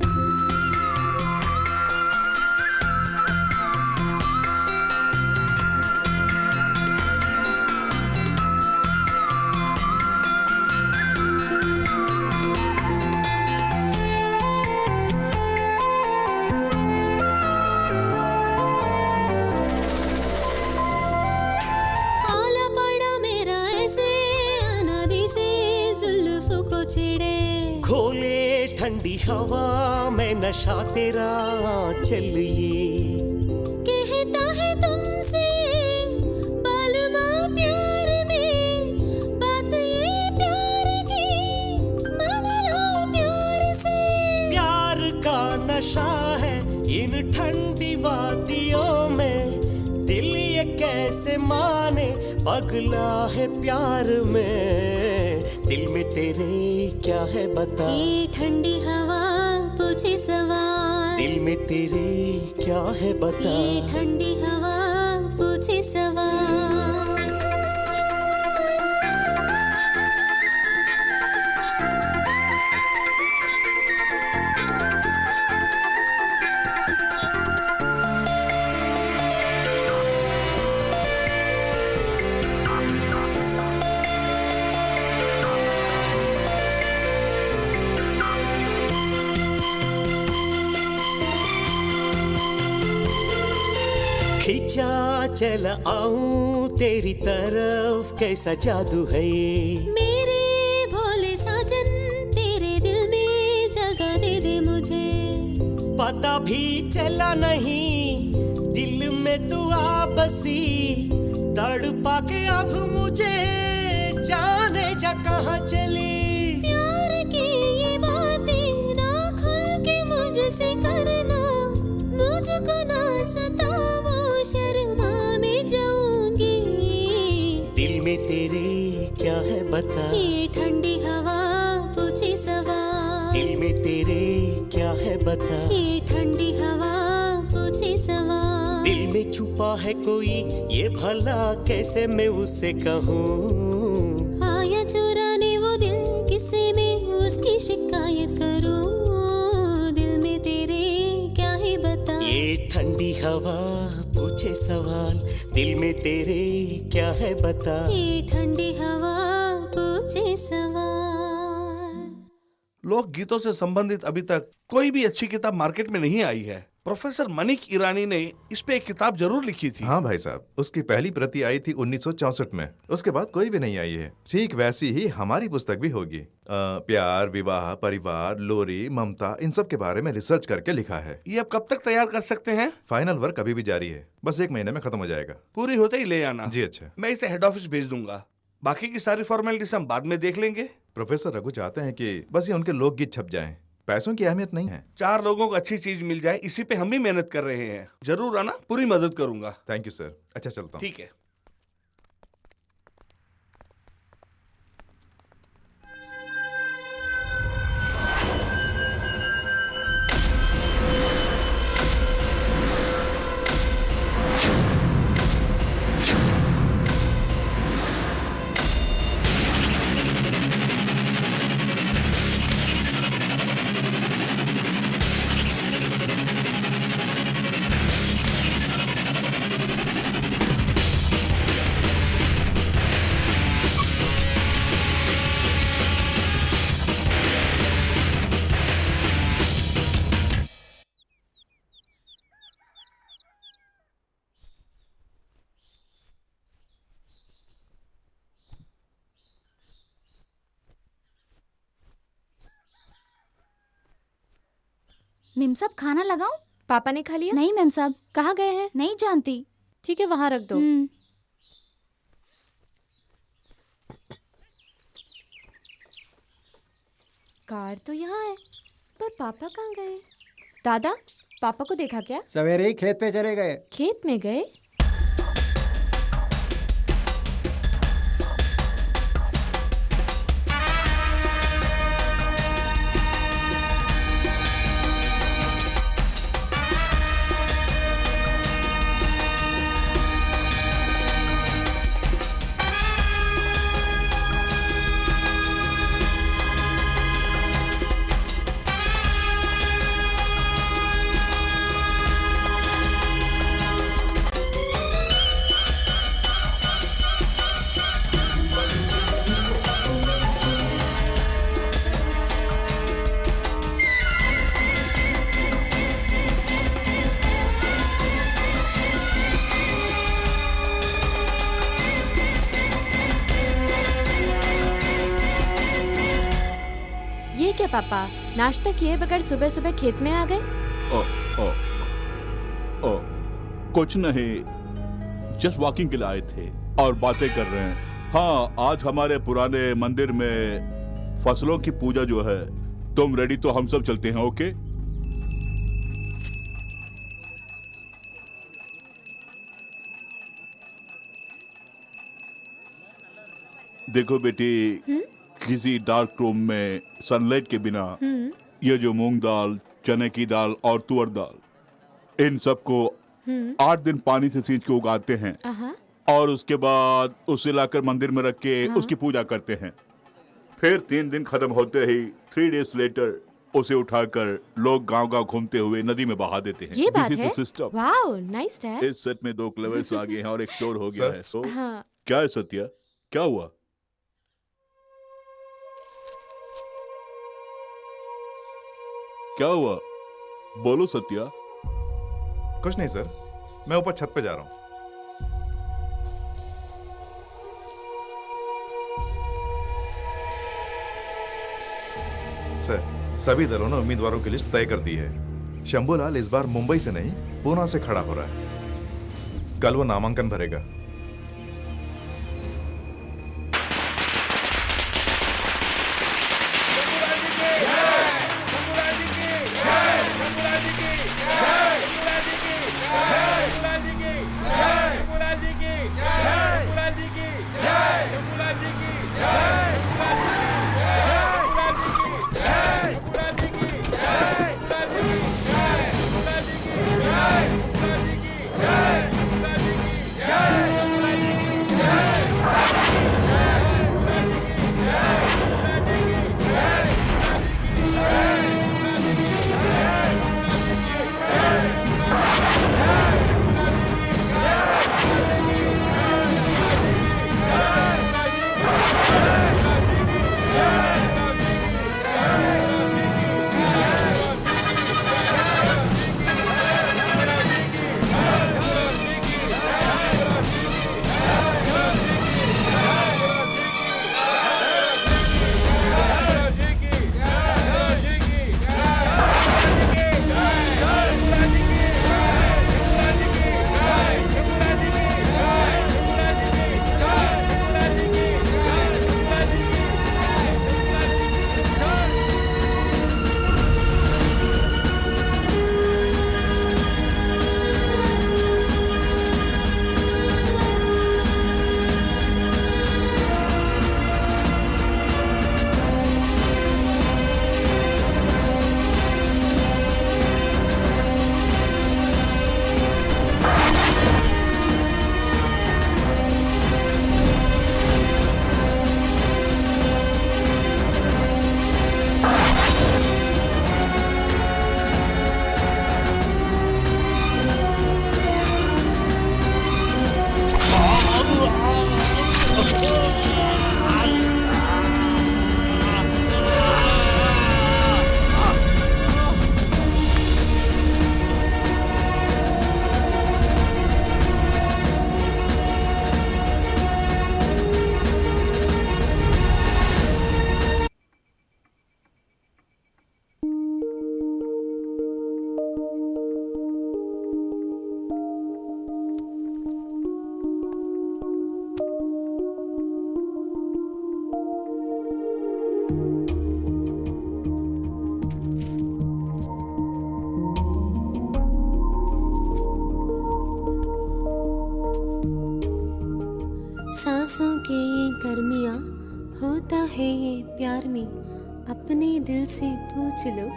आला पड़ा मेरा ऐसे अनादि से जुल्फ को छिड़े। खोले ठंडी हवा में नशा तेरा चलिए। कहता है तुमसे बालमा प्यार में, बात ये प्यार की मान लो प्यार से। प्यार का नशा है इन ठंडी वादियों में, दिल ये कैसे माने पगला है प्यार में। दिल में तेरे क्या है बता, ये ठंडी हवा पूछे सवाल। दिल में तेरे क्या है बता, ये ठंडी हवा पूछे सवाल। खिंचा चल आऊं तेरी तरफ, कैसा जादू है ये। मेरे भोले साजन तेरे दिल में जगह दे दे मुझे। पता भी चला नहीं दिल में तू आ बसी, तड़पा के अब मुझे जाने जा कहाँ चली। प्यार की ये बातें ना खुल के मुझसे करना, मुझको ना सताओ शर्मा में जाऊंगी। दिल में तेरे क्या है बता, ये ठंडी हवा पूछे सवाल। दिल में तेरे क्या है बता, ये ठंडी हवा पूछे सवाल। दिल में छुपा छुपा है कोई, ये भला कैसे मैं उसे कहूँ। आया चुराने वो दिल, किससे मैं उसकी शिकायत करूँ। दिल में तेरे क्या है बता। ये ठंडी हवा पूछे सवाल, दिल में तेरे क्या है बता। ये ठंडी हवा पूछे सवाल। लोक गीतों से संबंधित अभी तक कोई भी अच्छी किताब मार्केट में नहीं आई है। प्रोफेसर मनिक ईरानी ने इस पे एक किताब जरूर लिखी थी। हाँ भाई साहब, उसकी पहली प्रति आई थी 1964 में। उसके बाद कोई भी नहीं आई है। ठीक वैसी ही हमारी पुस्तक भी होगी। प्यार, विवाह, परिवार, लोरी, ममता, इन सब के बारे में रिसर्च करके लिखा है। ये अब कब तक तैयार कर सकते हैं? फाइनल वर्क अभी भी जारी है, बस 1 महीने में खत्म हो जाएगा। पूरी होते ही ले आना। जी अच्छा। मैं इसे हेड ऑफिस भेज दूंगा, बाकी की सारी फॉर्मेलिटीज हम बाद में देख लेंगे। प्रोफेसर रघु चाहते हैं कि बस ये उनके लोकगीत छप जाएं। पैसों की अहमियत नहीं है। 4 लोगों को अच्छी चीज मिल जाए, इसी पे हम भी मेहनत कर रहे हैं। जरूर आना, पूरी मदद करूंगा। Thank you sir. अच्छा चलता हूँ। ठीक है। मेम साहब खाना लगाऊं? पापा ने खा लिया? नहीं मेम साहब। कहाँ गए हैं? नहीं जानती। ठीक है, वहां रख दो। कार तो यहाँ है, पर पापा कहाँ गए? दादा, पापा को देखा क्या? सवेरे ही खेत पे चले गए। खेत में गए? क्या पापा, नाश्ता किए बगैर सुबह सुबह खेत में आ गए? कुछ नहीं, जस्ट वॉकिंग के लिए आए थे और बातें कर रहे हैं। हाँ, आज हमारे पुराने मंदिर में फसलों की पूजा जो है, तुम रेडी तो हम सब चलते हैं। ओके? देखो बेटी, किसी डार्क रूम में सनलाइट के बिना ये जो मूंग दाल, चने की दाल और तुअर दाल, इन सबको 8 दिन पानी से सींच के उगाते हैं और उसके बाद उसे लाकर मंदिर में रख के उसकी पूजा करते हैं। फिर 3 दिन खत्म होते ही 3 डेज लेटर उसे उठाकर लोग गांव-गांव घूमते हुए नदी में बहा देते हैं। ये बात This is है? the system. Wow, nice dad. इस सेट में 2 क्लेवर्स आ गए हैं और एक स्टोर हो गया है। सो हाँ। क्या है सत्या, क्या हुआ? क्या हुआ? बोलो सत्या। कुछ नहीं सर, मैं ऊपर छत पे जा रहा हूँ। सर, सभी दलों ने उम्मीदवारों की लिस्ट तय कर दी है। शंभूलाल इस बार मुंबई से नहीं, पूना से खड़ा हो रहा है। कल वो नामांकन भरेगा। सांसों के ये गर्मियाँ होता है ये प्यार में, अपने दिल से पूछ लो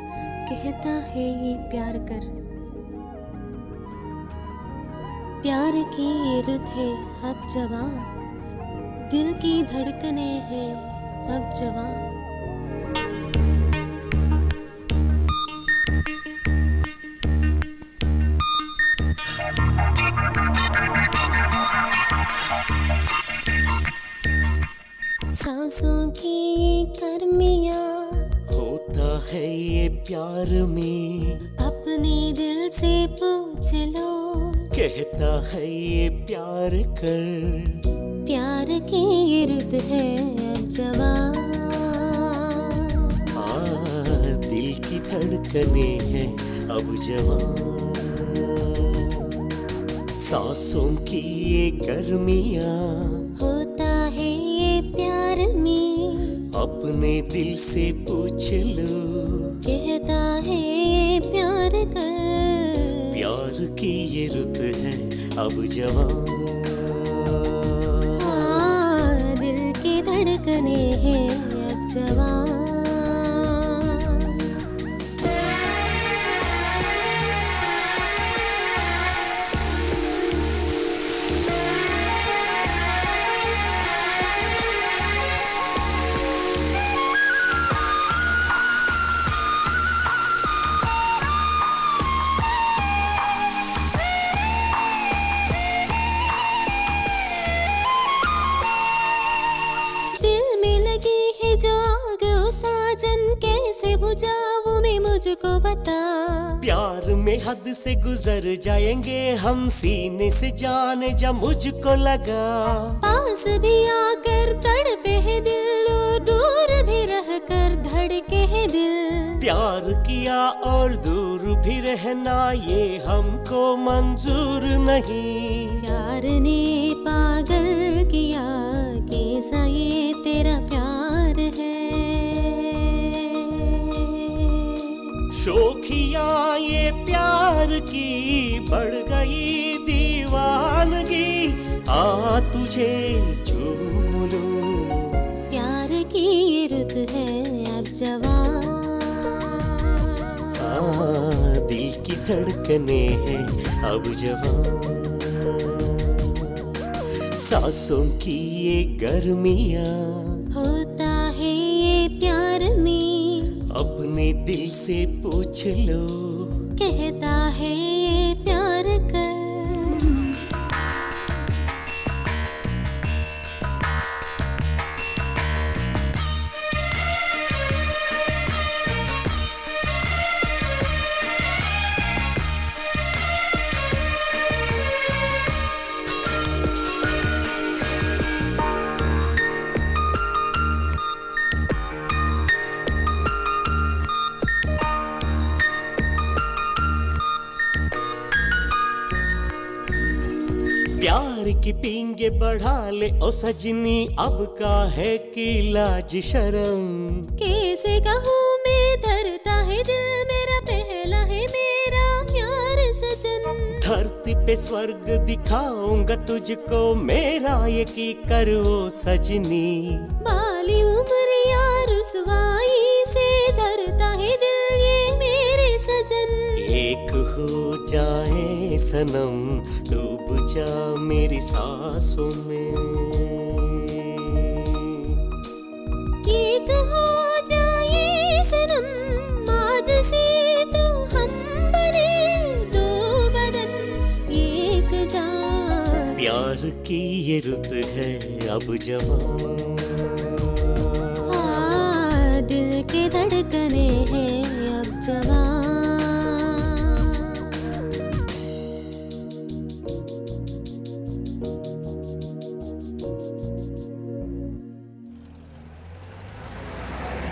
कहता है ये प्यार कर। प्यार की ये रुत है अब जवां, दिल की धड़कने हैं अब जवां। सांसों की ये गर्मियाँ होता है ये प्यार में, अपने दिल से पूछ लो कहता है ये प्यार कर। प्यार की ये रुत है अब जवां। दिल की धड़कने हैं अब जवां। सांसों की ये गर्मियाँ होता है ये प्यार में, अपने दिल से पूछ लो कहता है ये प्यार कर। प्यार की ये रुत है अब जवां। दिल की धड़कने हैं अब जवां। कैसे बुझाऊं मैं मुझको बता। प्यार में हद से गुजर जाएंगे हम, सीने से जाने जा मुझको लगा। पास भी आकर तड़पे है दिल, दूर भी रहकर धड़के है दिल। प्यार किया और दूर भी रहना ये हमको मंजूर नहीं। प्यार ने पागल किया कैसा ये तेरा प्यार है। शोखिया ये प्यार की बढ़ गई दीवानगी, आ तुझे चूम लूं। प्यार की ये रुत है अब जवां। दिल की धड़कने हैं अब जवां। सांसों की ये गर्मियाँ होता है ये प्यार में, अपने दिल से पूछ लो कहता है ये प्यार कर। प्यार की पींगे बढ़ा ले ओ सजनी, अब का है कि लाज शर्म। कैसे कहूँ मैं धरता है दिल मेरा, पहला है मेरा प्यार सजन। धरती पे स्वर्ग दिखाऊंगा तुझको, मेरा ये की कर वो सजनी। बाली उम्र यार रुसवाई से धरता है दिल ये मेरे सजन। एक हो जाए सनम, डूब जा मेरी सांसों में। एक हो जाए सनम, आज से तो हम बने दो बदन एक जान। प्यार की ये रुत है अब जवां। दिल के धड़कने हैं अब जवां।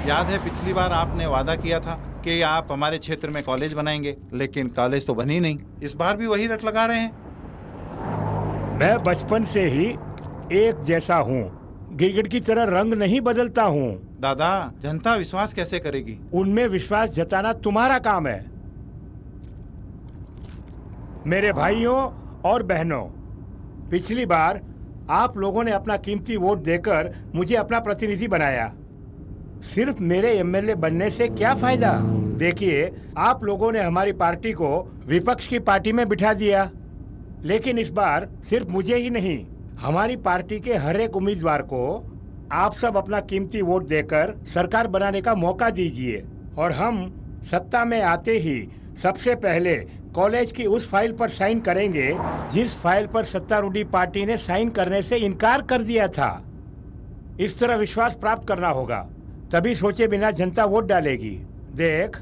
याद है पिछली बार आपने वादा किया था कि आप हमारे क्षेत्र में कॉलेज बनाएंगे, लेकिन कॉलेज तो बनी नहीं। इस बार भी वही रट लगा रहे हैं। मैं बचपन से ही एक जैसा हूँ, गिरगिट की तरह रंग नहीं बदलता हूँ। दादा, जनता विश्वास कैसे करेगी? उनमें विश्वास जताना तुम्हारा काम है। मेरे भाइयों और बहनों, पिछली बार आप लोगों ने अपना कीमती वोट देकर मुझे अपना प्रतिनिधि बनाया। सिर्फ मेरे एमएलए बनने से क्या फायदा? देखिए, आप लोगों ने हमारी पार्टी को विपक्ष की पार्टी में बिठा दिया, लेकिन इस बार सिर्फ मुझे ही नहीं, हमारी पार्टी के हर एक उम्मीदवार को आप सब अपना कीमती वोट देकर सरकार बनाने का मौका दीजिए और हम सत्ता में आते ही सबसे पहले कॉलेज की उस फाइल पर साइन करेंगे जिस फाइल पर सत्तारूढ़ी पार्टी ने साइन करने से इनकार कर दिया था। इस तरह विश्वास प्राप्त करना होगा, तभी सोचे बिना जनता वोट डालेगी। देख,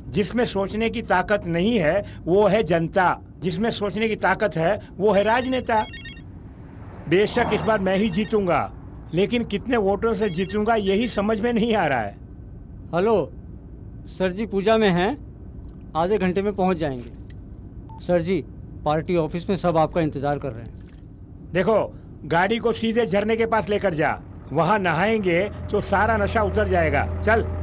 जिसमें सोचने की ताकत नहीं है वो है जनता, जिसमें सोचने की ताकत है वो है राजनेता। बेशक इस बार मैं ही जीतूंगा, लेकिन कितने वोटों से जीतूंगा यही समझ में नहीं आ रहा है। हेलो सर जी, पूजा में हैं, आधे घंटे में पहुंच जाएंगे। सर जी, पार्टी ऑफिस में सब आपका इंतजार कर रहे हैं। देखो, गाड़ी को सीधे झरने के पास लेकर जा, वहाँ नहाएंगे तो सारा नशा उतर जाएगा। चल।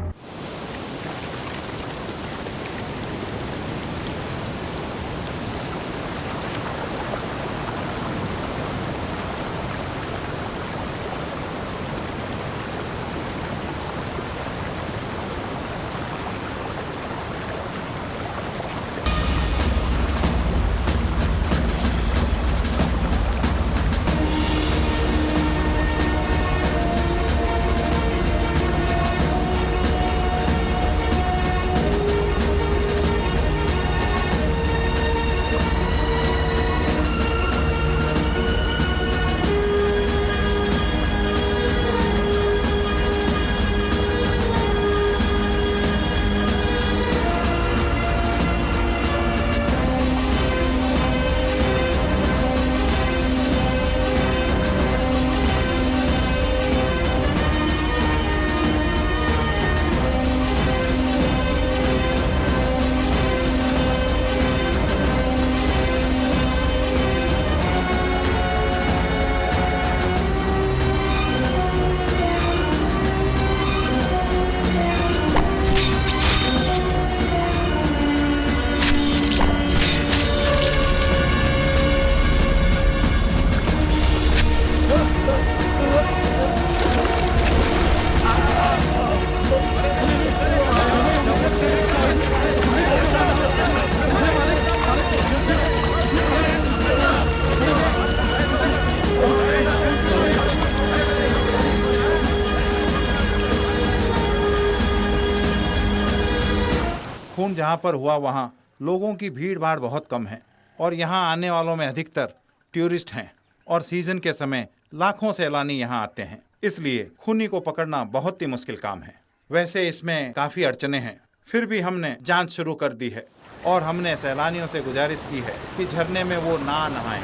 खून जहाँ पर हुआ वहाँ लोगों की भीड़ भाड़ बहुत कम है और यहाँ आने वालों में अधिकतर टूरिस्ट हैं और सीजन के समय लाखों सैलानी यहाँ आते हैं, इसलिए खूनी को पकड़ना बहुत ही मुश्किल काम है। वैसे इसमें काफी अड़चने हैं, फिर भी हमने जांच शुरू कर दी है और हमने सैलानियों से गुजारिश की है कि झरने में वो ना नहाएं।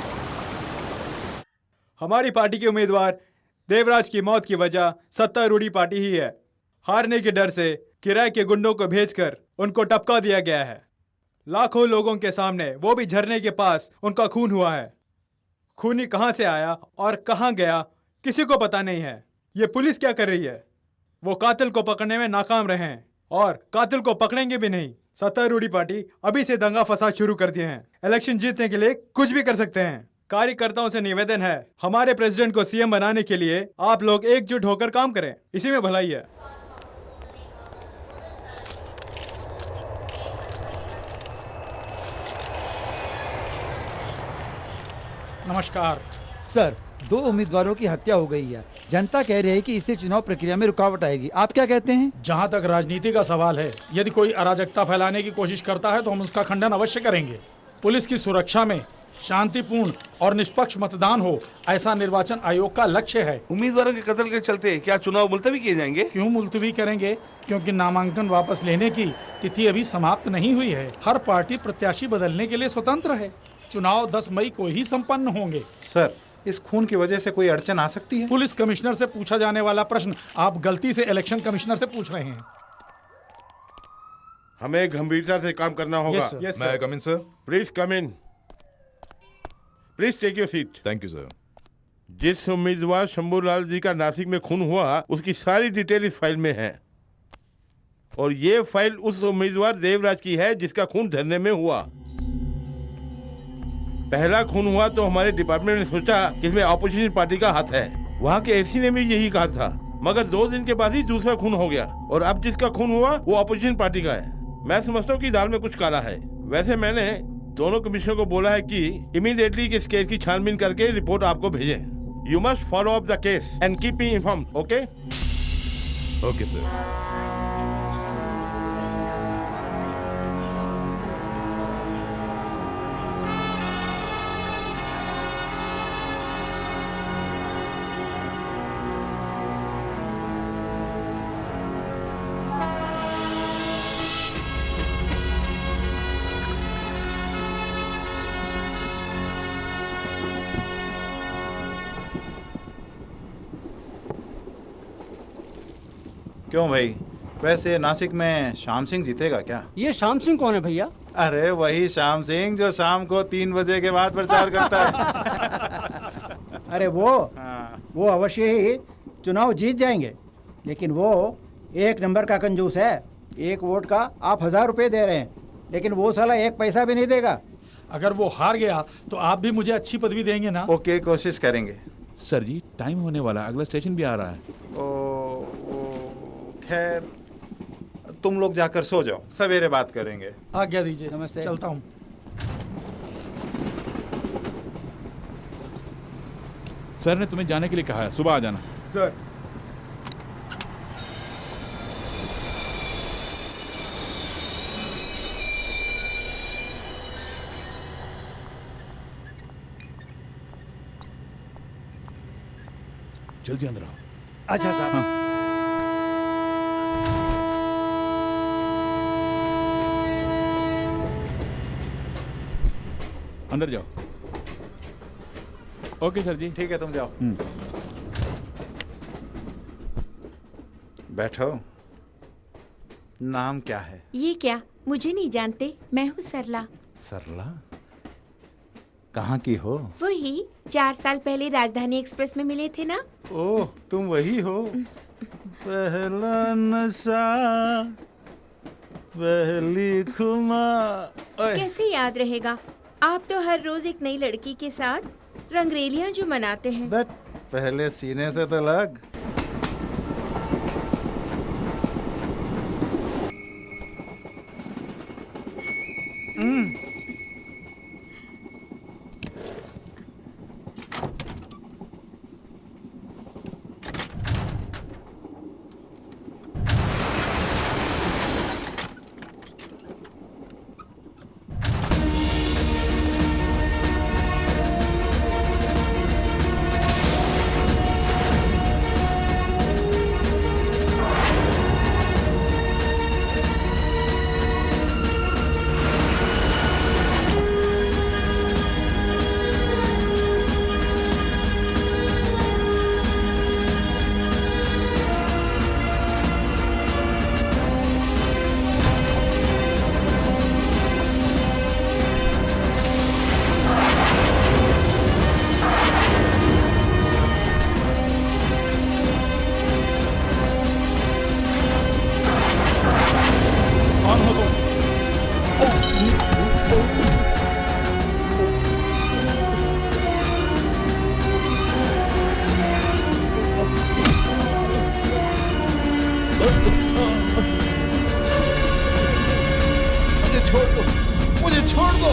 हमारी पार्टी के उम्मीदवार देवराज की मौत की वजह सत्तारूढ़ी पार्टी ही है। हारने के डर से किराए के गुंडों को भेजकर उनको टपका दिया गया है। लाखों लोगों के सामने, वो भी झरने के पास, उनका खून हुआ है। खूनी कहां से आया और कहां गया किसी को पता नहीं है। ये पुलिस क्या कर रही है? वो कातिल को पकड़ने में नाकाम रहे हैं और कातिल को पकड़ेंगे भी नहीं। सत्तारूढ़ी पार्टी अभी से दंगा फसाद शुरू कर दिए हैं। इलेक्शन जीतने के लिए कुछ भी कर सकते हैं। कार्यकर्ताओं से निवेदन है, हमारे प्रेसिडेंट को सीएम बनाने के लिए आप लोग एकजुट होकर काम करें, इसी में भलाई है। नमस्कार सर, 2 उम्मीदवारों की हत्या हो गई है। जनता कह रही है कि इससे चुनाव प्रक्रिया में रुकावट आएगी। आप क्या कहते हैं? जहां तक राजनीति का सवाल है, यदि कोई अराजकता फैलाने की कोशिश करता है तो हम उसका खंडन अवश्य करेंगे। पुलिस की सुरक्षा में शांतिपूर्ण और निष्पक्ष मतदान हो, ऐसा निर्वाचन आयोग का लक्ष्य है। उम्मीदवारों के कत्ल के चलते क्या चुनाव मुलतवी किए जाएंगे? क्यों मुलतवी करेंगे? क्योंकि नामांकन वापस लेने की तिथि अभी समाप्त नहीं हुई है। हर पार्टी प्रत्याशी बदलने के लिए स्वतंत्र है। चुनाव 10 मई को ही संपन्न होंगे। सर, इस खून की वजह से कोई अड़चन आ सकती है? पुलिस कमिश्नर से पूछा जाने वाला प्रश्न आप गलती से इलेक्शन कमिश्नर से पूछ रहे हैं। हमें गंभीरता से काम करना होगा। May I come in, sir? Please come in. Please take your seat. Thank you sir. जिस उम्मीदवार शंभूलाल जी का नासिक में खून हुआ, उसकी सारी डिटेल इस फाइल में है और ये फाइल उस उम्मीदवार देवराज की है जिसका खून झरने में हुआ। पहला खून हुआ तो हमारे डिपार्टमेंट ने सोचा कि इसमें ऑपोजिशन पार्टी का हाथ है। वहाँ के एसी ने भी यही कहा था, मगर 2 दिन के बाद ही दूसरा खून हो गया और अब जिसका खून हुआ वो ऑपोजिशन पार्टी का है। मैं समझता हूँ कि दाल में कुछ काला है। वैसे मैंने दोनों कमिश्नर को बोला है कि इमीडिएटली इस केस की छानबीन करके रिपोर्ट आपको भेजें। You must follow up the case and keep me informed, okay? Okay sir. क्यों भाई, वैसे नासिक में श्याम सिंह जीतेगा क्या? ये श्याम सिंह कौन है भैया? अरे वही श्याम सिंह जो शाम को 3 बजे के बाद प्रचार करता है। अरे वो अवश्य ही चुनाव जीत जाएंगे, लेकिन वो 1 नंबर का कंजूस है। 1 वोट का आप 1000 रुपये दे रहे हैं, लेकिन वो साला 1 पैसा भी नहीं देगा। अगर वो हार गया तो आप भी मुझे अच्छी पदवी देंगे ना? ओके, कोशिश करेंगे। सर जी टाइम होने वाला, अगला स्टेशन भी आ रहा है। खैर तुम लोग जाकर सो जाओ, सवेरे बात करेंगे। आज्ञा दीजिए। नमस्ते। चलता हूँ। सर ने तुम्हें जाने के लिए कहा है, सुबह आ जाना। सर। जल्दी अंदर आओ। अच्छा साहब। अंदर जाओ। ओके सर जी। ठीक है, तुम जाओ। बैठो। नाम क्या है? ये क्या, मुझे नहीं जानते? मैं हूँ सरला। सरला? कहाँ की हो? वही 4 साल पहले राजधानी एक्सप्रेस में मिले थे ना। ओह, तुम वही हो। पहला नशा, पहली खुमा। कैसे याद रहेगा? आप तो हर रोज एक नई लड़की के साथ रंगरेलियां जो मनाते हैं। बट पहले सीने से तो लग। मुझे छोड़ दो।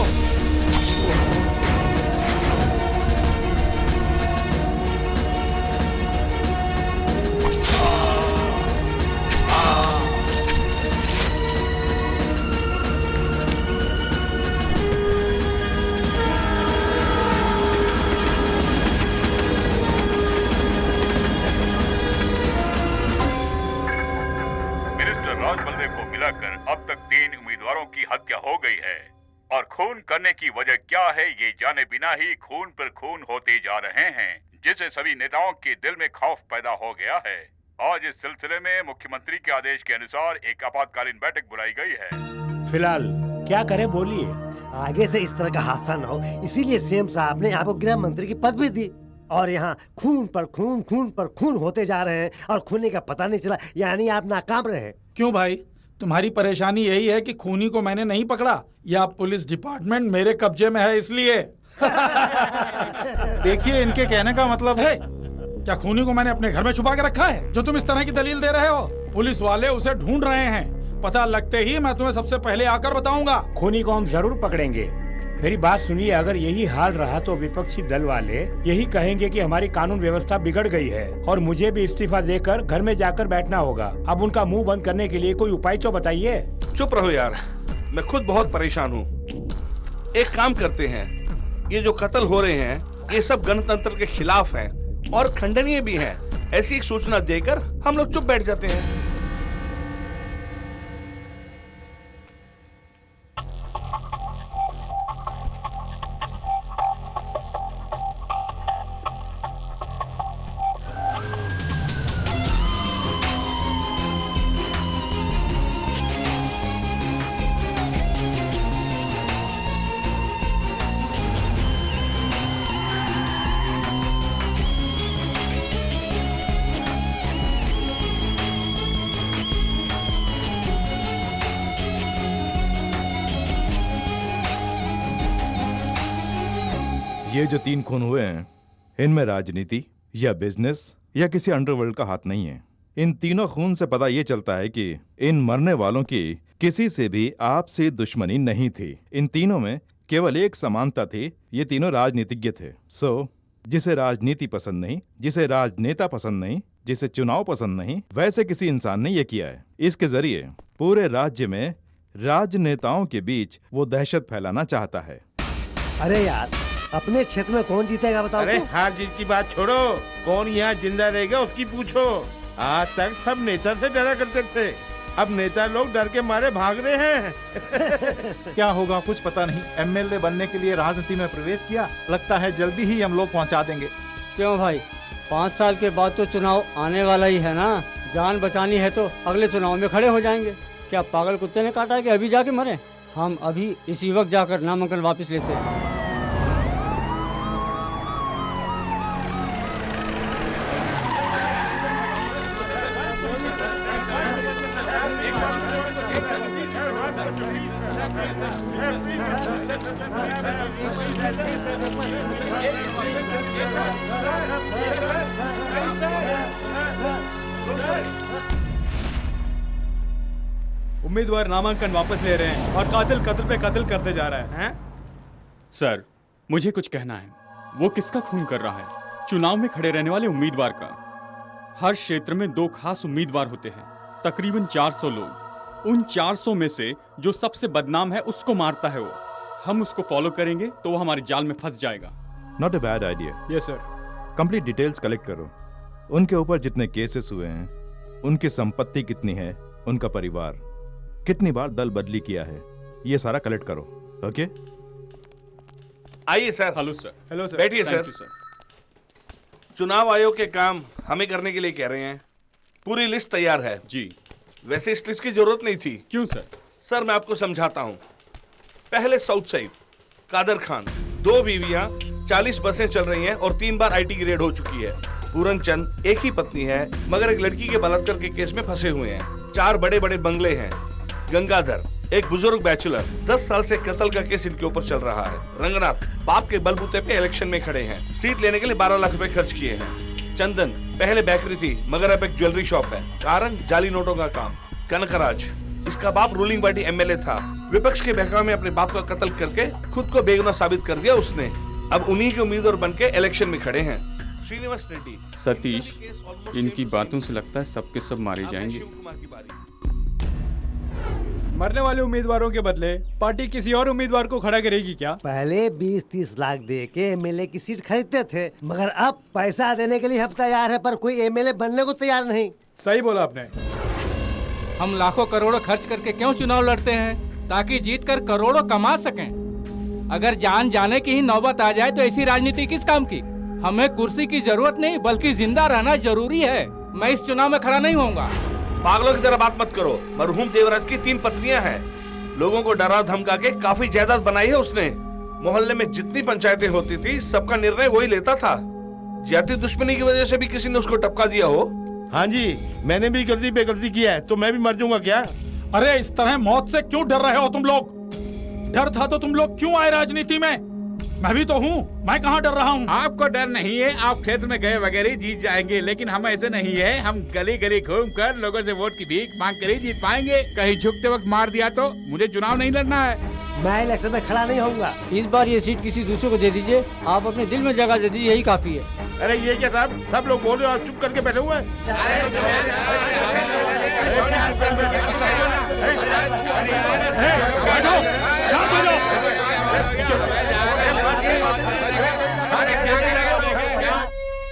मिनिस्टर राज बलदेव को मिलाकर अब तक 3 उम्मीदवारों की हत्या हो गई है और खून करने की वजह क्या है ये जाने बिना ही खून पर खून होते जा रहे हैं, जिससे सभी नेताओं के दिल में खौफ पैदा हो गया है। आज इस सिलसिले में मुख्यमंत्री के आदेश के अनुसार एक आपातकालीन बैठक बुलाई गई है। फिलहाल क्या करे बोलिए। आगे से इस तरह का हादसा न हो, इसीलिए सीएम साहब ने आपको गृह मंत्री की पद भी दी। और यहाँ खून पर खून होते जा रहे हैं और खूनी का पता नहीं चला, यानी आप नाकाम रहे। क्यों भाई, तुम्हारी परेशानी यही है कि खूनी को मैंने नहीं पकड़ा, या पुलिस डिपार्टमेंट मेरे कब्जे में है इसलिए? देखिए, इनके कहने का मतलब है, क्या खूनी को मैंने अपने घर में छुपा के रखा है जो तुम इस तरह की दलील दे रहे हो? पुलिस वाले उसे ढूंढ रहे हैं, पता लगते ही मैं तुम्हें सबसे पहले आकर बताऊंगा। खूनी को हम जरूर पकड़ेंगे। मेरी बात सुनिए, अगर यही हाल रहा तो विपक्षी दल वाले यही कहेंगे कि हमारी कानून व्यवस्था बिगड़ गई है और मुझे भी इस्तीफा देकर घर में जाकर बैठना होगा। अब उनका मुंह बंद करने के लिए कोई उपाय तो बताइए। चुप रहो यार, मैं खुद बहुत परेशान हूँ। एक काम करते हैं, ये जो कत्ल हो रहे हैं ये सब गणतंत्र के खिलाफ है और खंडनीय भी है। ऐसी एक सूचना देकर हम लोग चुप बैठ जाते हैं। ये जो 3 खून हुए हैं, इनमें राजनीति या बिजनेस या किसी अंडरवर्ल्ड का हाथ नहीं है। इन तीनों खून से पता ये चलता है कि इन मरने वालों की किसी से भी आपसी दुश्मनी नहीं थी। इन तीनों में केवल एक समानता थी, ये तीनों राजनीतिज्ञ थे। जिसे राजनीति पसंद नहीं, जिसे राजनेता पसंद नहीं, जिसे चुनाव पसंद नहीं, वैसे किसी इंसान ने ये किया है। इसके जरिए पूरे राज्य में राजनेताओं के बीच वो दहशत फैलाना चाहता है। अरे यार, अपने क्षेत्र में कौन जीतेगा बताओ? अरे हार जीत की बात छोड़ो, कौन यहाँ जिंदा रहेगा उसकी पूछो। आज तक सब नेता से डरा करते थे, अब नेता लोग डर के मारे भाग रहे हैं। क्या होगा कुछ पता नहीं। एमएलए बनने के लिए राजनीति में प्रवेश किया, लगता है जल्दी ही हम लोग पहुंचा देंगे। क्यों भाई, 5 साल के बाद तो चुनाव आने वाला ही है ना। जान बचानी है तो अगले चुनाव में खड़े हो जाएंगे। क्या पागल कुत्ते ने काटा है कि अभी जाके मरे? हम अभी इसी वक्त जाकर नामांकन वापस लेते हैं। उम्मीदवार नामांकन वापस ले रहे हैं और कातिल कत्ल पे कत्ल करते जा रहा है। सर, मुझे कुछ कहना है। वो किसका खून कर रहा है? चुनाव में खड़े रहने वाले उम्मीदवार का। हर क्षेत्र में 2 खास उम्मीदवार होते हैं, तकरीबन 400 लोग। उन 400 में से जो सबसे बदनाम है उसको मारता है वो। हम उसको फॉलो करेंगे तो वो हमारे जाल में फंस जाएगा। Not a bad idea. Yes sir. Complete details collect करो। उनके ऊपर जितने केसेस हुए हैं, उनकी संपत्ति कितनी है, उनका परिवार, कितनी बार दल बदली किया है, ये सारा कलेक्ट करो। ओके? आइए sir. Hello sir. Hello sir. बैठिए सर। चुनाव आयोग के काम हमें करने के लिए कह रहे हैं। पूरी लिस्ट तैयार है। जी। वैसे इस लिस्ट की जरूरत नहीं थी। क्यों सर? सर मैं आपको समझाता हूँ। पहले साउथ साइड कादर खान, 2 बीवियां, 40 बसें चल रही हैं और 3 बार आईटी ग्रेड हो चुकी है। पूरन चंद, एक ही पत्नी है मगर एक लड़की के बलात्कार के केस में फंसे हुए हैं। 4 बड़े बड़े बंगले हैं। गंगाधर, एक बुजुर्ग बैचलर, 10 साल से कत्ल का केस इनके ऊपर चल रहा है। रंगनाथ, बाप के बलबूते पे इलेक्शन में खड़े हैं, सीट लेने के लिए 12 लाख रुपए खर्च किए हैं। चंदन, पहले बेकरी थी मगर अब एक ज्वेलरी शॉप है, कारण जाली नोटों का काम। कनकराज, इसका बाप रूलिंग पार्टी एमएलए था, विपक्ष के बहकावे में अपने बाप का कत्ल करके खुद को बेगुनाह साबित कर दिया उसने। अब उन्हीं के उम्मीदवार बन के इलेक्शन में खड़े हैं। श्रीनिवास रेड्डी। सतीश, इनकी बातों से लगता है सबके सब मारे जाएंगे। मरने वाले उम्मीदवारों के बदले पार्टी किसी और उम्मीदवार को खड़ा करेगी क्या? पहले 20-30 लाख दे के एमएलए की सीट खरीदते थे, मगर अब पैसा देने के लिए हम तैयार है पर कोई एमएलए बनने को तैयार नहीं। सही बोला आपने। हम लाखों करोड़ों खर्च करके क्यों चुनाव लड़ते हैं? ताकि जीतकर करोड़ों कमा सकें। अगर जान जाने की ही नौबत आ जाए तो ऐसी राजनीति किस काम की? हमें कुर्सी की जरूरत नहीं बल्कि जिंदा रहना जरूरी है। मैं इस चुनाव में खड़ा नहीं होऊंगा। पागलों की तरह बात मत करो। मरहूम देवराज की 3 पत्नियां हैं। लोगों को डरा धमका के काफी जायदाद बनाई है उसने। मोहल्ले में जितनी पंचायतें होती थी सबका निर्णय वही लेता था। जाति दुश्मनी की वजह से भी किसी ने उसको टपका दिया हो? हाँ जी, मैंने भी गलती पे गलती किया है, तो मैं भी मर जाऊंगा क्या? अरे इस तरह मौत से क्यों डर रहे हो तुम लोग? डर था तो तुम लोग क्यों आए राजनीति में? मैं भी तो हूँ, मैं कहाँ डर रहा हूँ। आपको डर नहीं है, आप खेत में गए वगैरह जीत जाएंगे, लेकिन हम ऐसे नहीं है। हम गली गली घूम कर लोगों से वोट की भीख मांग कर ही जीत पाएंगे। कहीं झुकते वक्त मार दिया तो मुझे चुनाव नहीं लड़ना है। मैं इलेक्शन में खड़ा नहीं होऊंगा। इस बार ये सीट किसी दूसरे को दे दीजिए, आप अपने दिल में जगह दे दीजिए, यही काफी है। अरे ये क्या साहब, सब लोग बोल रहे हो और चुप करके बैठे हुए हैं। शांत हो जाओ।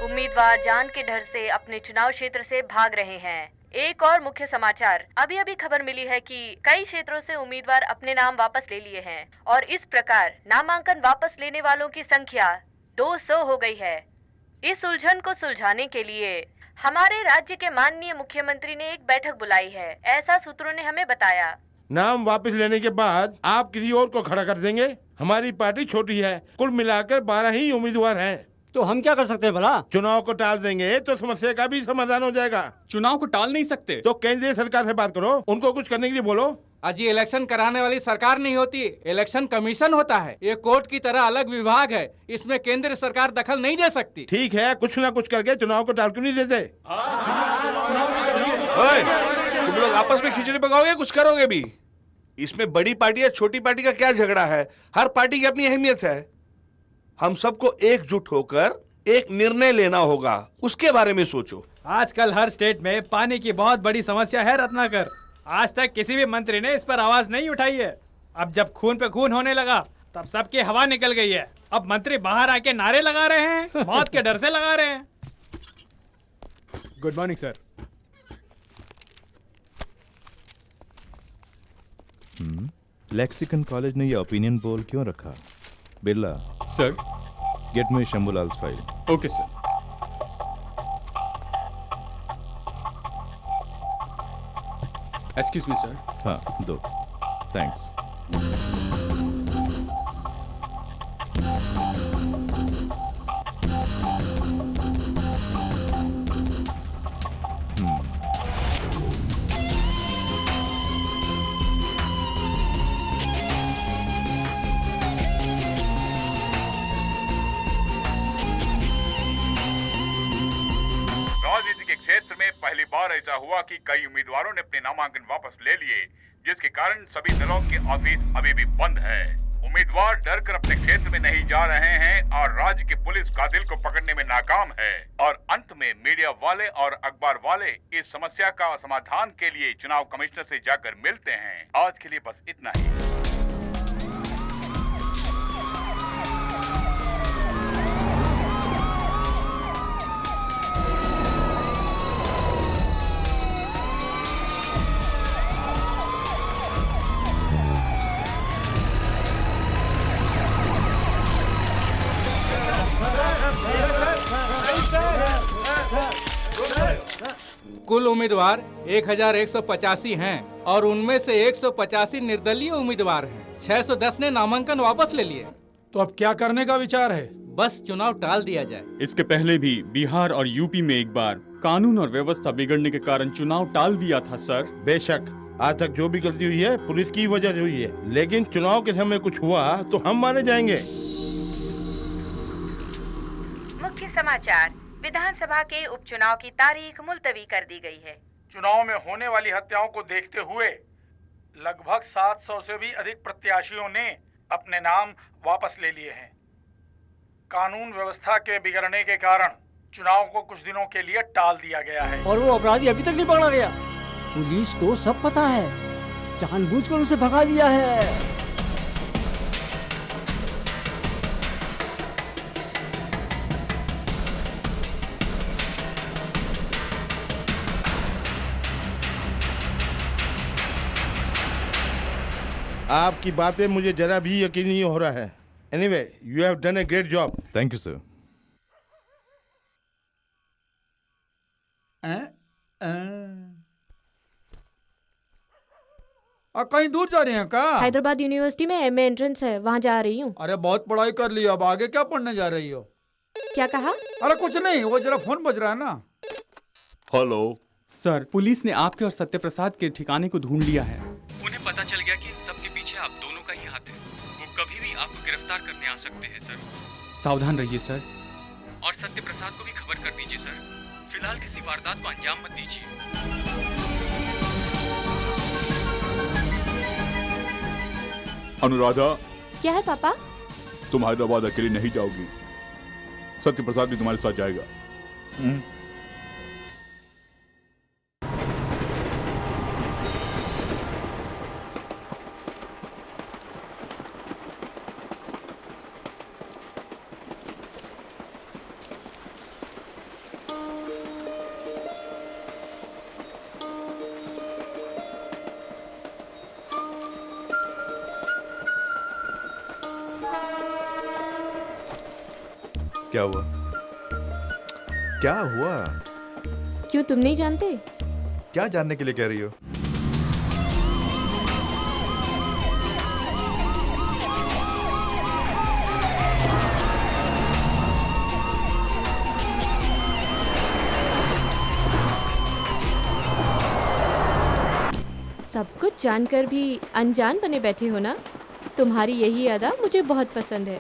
उम्मीदवार जान के डर से अपने चुनाव क्षेत्र से भाग रहे हैं। एक और मुख्य समाचार, अभी अभी खबर मिली है कि कई क्षेत्रों से उम्मीदवार अपने नाम वापस ले लिए हैं और इस प्रकार नामांकन वापस लेने वालों की संख्या 200 हो गई है। इस उलझन को सुलझाने के लिए हमारे राज्य के माननीय मुख्यमंत्री ने एक बैठक बुलाई है, ऐसा सूत्रों ने हमें बताया। नाम वापस लेने के बाद आप किसी और को खड़ा कर देंगे। हमारी पार्टी छोटी है, कुल मिलाकर 12 ही उम्मीदवार हैं। तो हम क्या कर सकते हैं भला? चुनाव को टाल देंगे तो समस्या का भी समाधान हो जाएगा। चुनाव को टाल नहीं सकते तो केंद्रीय सरकार से बात करो, उनको कुछ करने के लिए बोलो। अजी इलेक्शन कराने वाली सरकार नहीं होती, इलेक्शन कमीशन होता है। ये कोर्ट की तरह अलग विभाग है, इसमें केंद्र सरकार दखल नहीं दे सकती। ठीक है, कुछ ना कुछ करके चुनाव को टाल क्यों नहीं देते? तुम लोग आपस में खिचड़ी पकाओगे, कुछ करोगे भी? इसमें बड़ी पार्टी या छोटी पार्टी का क्या झगड़ा है? हर पार्टी की अपनी अहमियत है। हम सबको एकजुट होकर एक निर्णय लेना होगा, उसके बारे में सोचो। आजकल हर स्टेट में पानी की बहुत बड़ी समस्या है रत्नाकर। आज तक किसी भी मंत्री ने इस पर आवाज नहीं उठाई है। अब जब खून पे खून होने लगा तब सबकी हवा निकल गई है। अब मंत्री बाहर आके नारे लगा रहे हैं, मौत के डर से लगा रहे हैं। Good morning sir. Lexicon college ने ये ओपिनियन पोल क्यों रखा? Birla sir, get me Shambhulal's file. Okay sir. Excuse me sir. हाँ, दो। थैंक्स। राजनीति के क्षेत्र में पहली बार ऐसा हुआ कि कई उम्मीदवारों ने अपने नामांकन वापस ले लिए, जिसके कारण सभी दलों के ऑफिस अभी भी बंद है। उम्मीदवार डर कर अपने क्षेत्र में नहीं जा रहे हैं और राज्य की पुलिस कातिल को पकड़ने में नाकाम है। और अंत में मीडिया वाले और अखबार वाले इस समस्या का समाधान के लिए चुनाव कमिश्नर से जाकर मिलते हैं। आज के लिए बस इतना ही। कुल उम्मीदवार 1185 हैं और उनमें से 185 निर्दलीय उम्मीदवार हैं। 610 ने नामांकन वापस ले लिए। तो अब क्या करने का विचार है? बस चुनाव टाल दिया जाए। इसके पहले भी बिहार और यूपी में एक बार कानून और व्यवस्था बिगड़ने के कारण चुनाव टाल दिया था सर। बेशक आज तक जो भी गलती हुई है पुलिस की वजह से हुई है, लेकिन चुनाव के समय कुछ हुआ तो हम माने जाएंगे। मुख्य समाचार, विधानसभा के उपचुनाव की तारीख मुलतवी कर दी गई है। चुनाव में होने वाली हत्याओं को देखते हुए लगभग 700 से भी अधिक प्रत्याशियों ने अपने नाम वापस ले लिए हैं। कानून व्यवस्था के बिगड़ने के कारण चुनाव को कुछ दिनों के लिए टाल दिया गया है। और वो अपराधी अभी तक नहीं पकड़ा गया। पुलिस को सब पता है, जानबूझकर उसे भगा दिया है। आपकी बातें मुझे जरा भी यकीन नहीं हो रहा है। Anyway, you have done a great job. Thank you sir. कहीं दूर जा रहे हैं का? हैदराबाद यूनिवर्सिटी में एमए एंट्रेंस है, वहाँ जा रही हूँ। अरे बहुत पढ़ाई कर ली, अब आगे क्या पढ़ने जा रही हो? क्या कहा? अरे कुछ नहीं, वो जरा फोन बज रहा है ना। हेलो सर, पुलिस ने आपके और सत्यप्रसाद के ठिकाने को ढूंढ लिया है। उन्हें पता चल गया कि इन सब के पीछे आप दोनों का ही हाथ है। वो कभी भी आपको गिरफ्तार करने आ सकते हैं सर। सावधान रहिए सर। और सत्य प्रसाद को भी खबर कर दीजिए सर। फिलहाल किसी वारदात को अंजाम मत दीजिए। अनुराधा, क्या है पापा? तुम हैदराबाद अकेली नहीं जाओगी, सत्य प्रसाद भी तुम्हारे साथ जाएगा। क्या हुआ? क्या हुआ? क्यों, तुम नहीं जानते? क्या जानने के लिए कह रही हो? सब कुछ जानकर भी अनजान बने बैठे हो ना? तुम्हारी यही अदा मुझे बहुत पसंद है।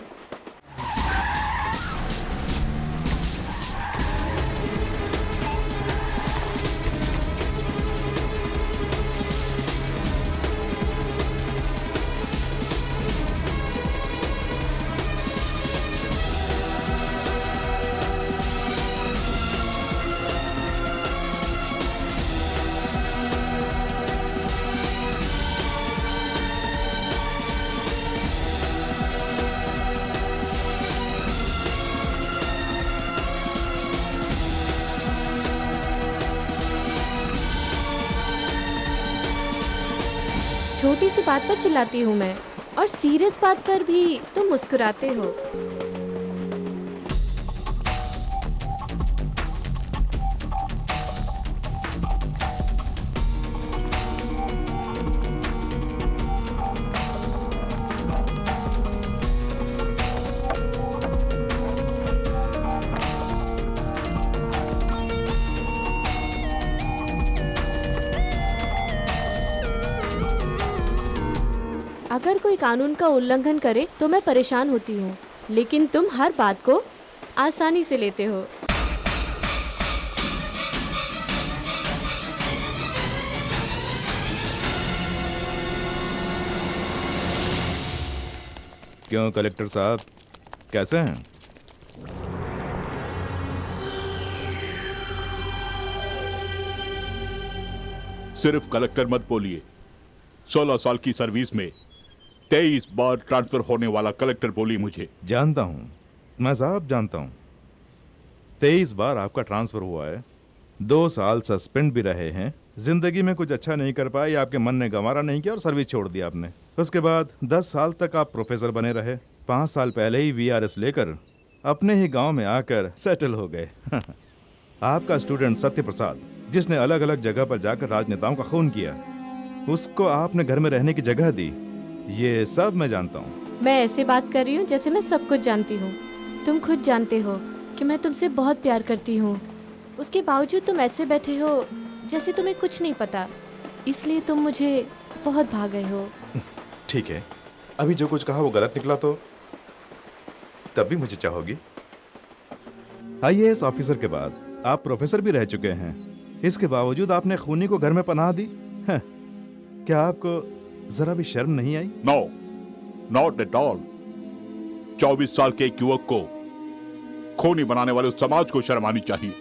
छोटी सी बात पर चिल्लाती हूँ मैं, और सीरियस बात पर भी तुम मुस्कुराते हो। अगर कोई कानून का उल्लंघन करे तो मैं परेशान होती हूँ, लेकिन तुम हर बात को आसानी से लेते हो। क्यों कलेक्टर साहब, कैसे हैं? सिर्फ कलेक्टर मत बोलिए, 16 साल की सर्विस में 23 बार ट्रांसफर होने वाला कलेक्टर बोली मुझे। जानता हूं, मैं साहब जानता हूं। 23 बार आपका ट्रांसफर हुआ है, 2 साल सस्पेंड भी रहे हैं, जिंदगी में कुछ अच्छा नहीं कर पाए, आपके मन ने गंवारा नहीं किया और सर्विस छोड़ दी आपने। उसके बाद 10 साल तक आप प्रोफेसर बने रहे, 5 साल पहले ही VRS लेकर अपने ही गांव में आकर सेटल हो गए। आपका स्टूडेंट सत्य प्रसाद, जिसने अलग अलग जगह पर जाकर राजनेताओं का खून किया, उसको आपने घर में रहने की जगह दी, ये सब मैं जानता हूँ। मैं ऐसे बात कर रही हूँ जैसे मैं सब कुछ जानती हूँ। तुम खुद जानते हो कि मैं तुमसे बहुत प्यार करती हूँ, उसके बावजूद तुम ऐसे बैठे हो जैसे तुम्हें कुछ नहीं पता, इसलिए तुम मुझे बहुत भा गए हो। ठीक है, अभी जो कुछ कहा वो गलत निकला तो तब भी मुझे चाहोगी? IAS ऑफिसर के बाद आप प्रोफेसर भी रह चुके हैं, इसके बावजूद आपने खूनी को घर में पनाह दी है। क्या आपको जरा भी शर्म नहीं आई? No, not at all. 24 साल के एक युवक को खूनी बनाने वाले उस समाज को शर्म आनी चाहिए,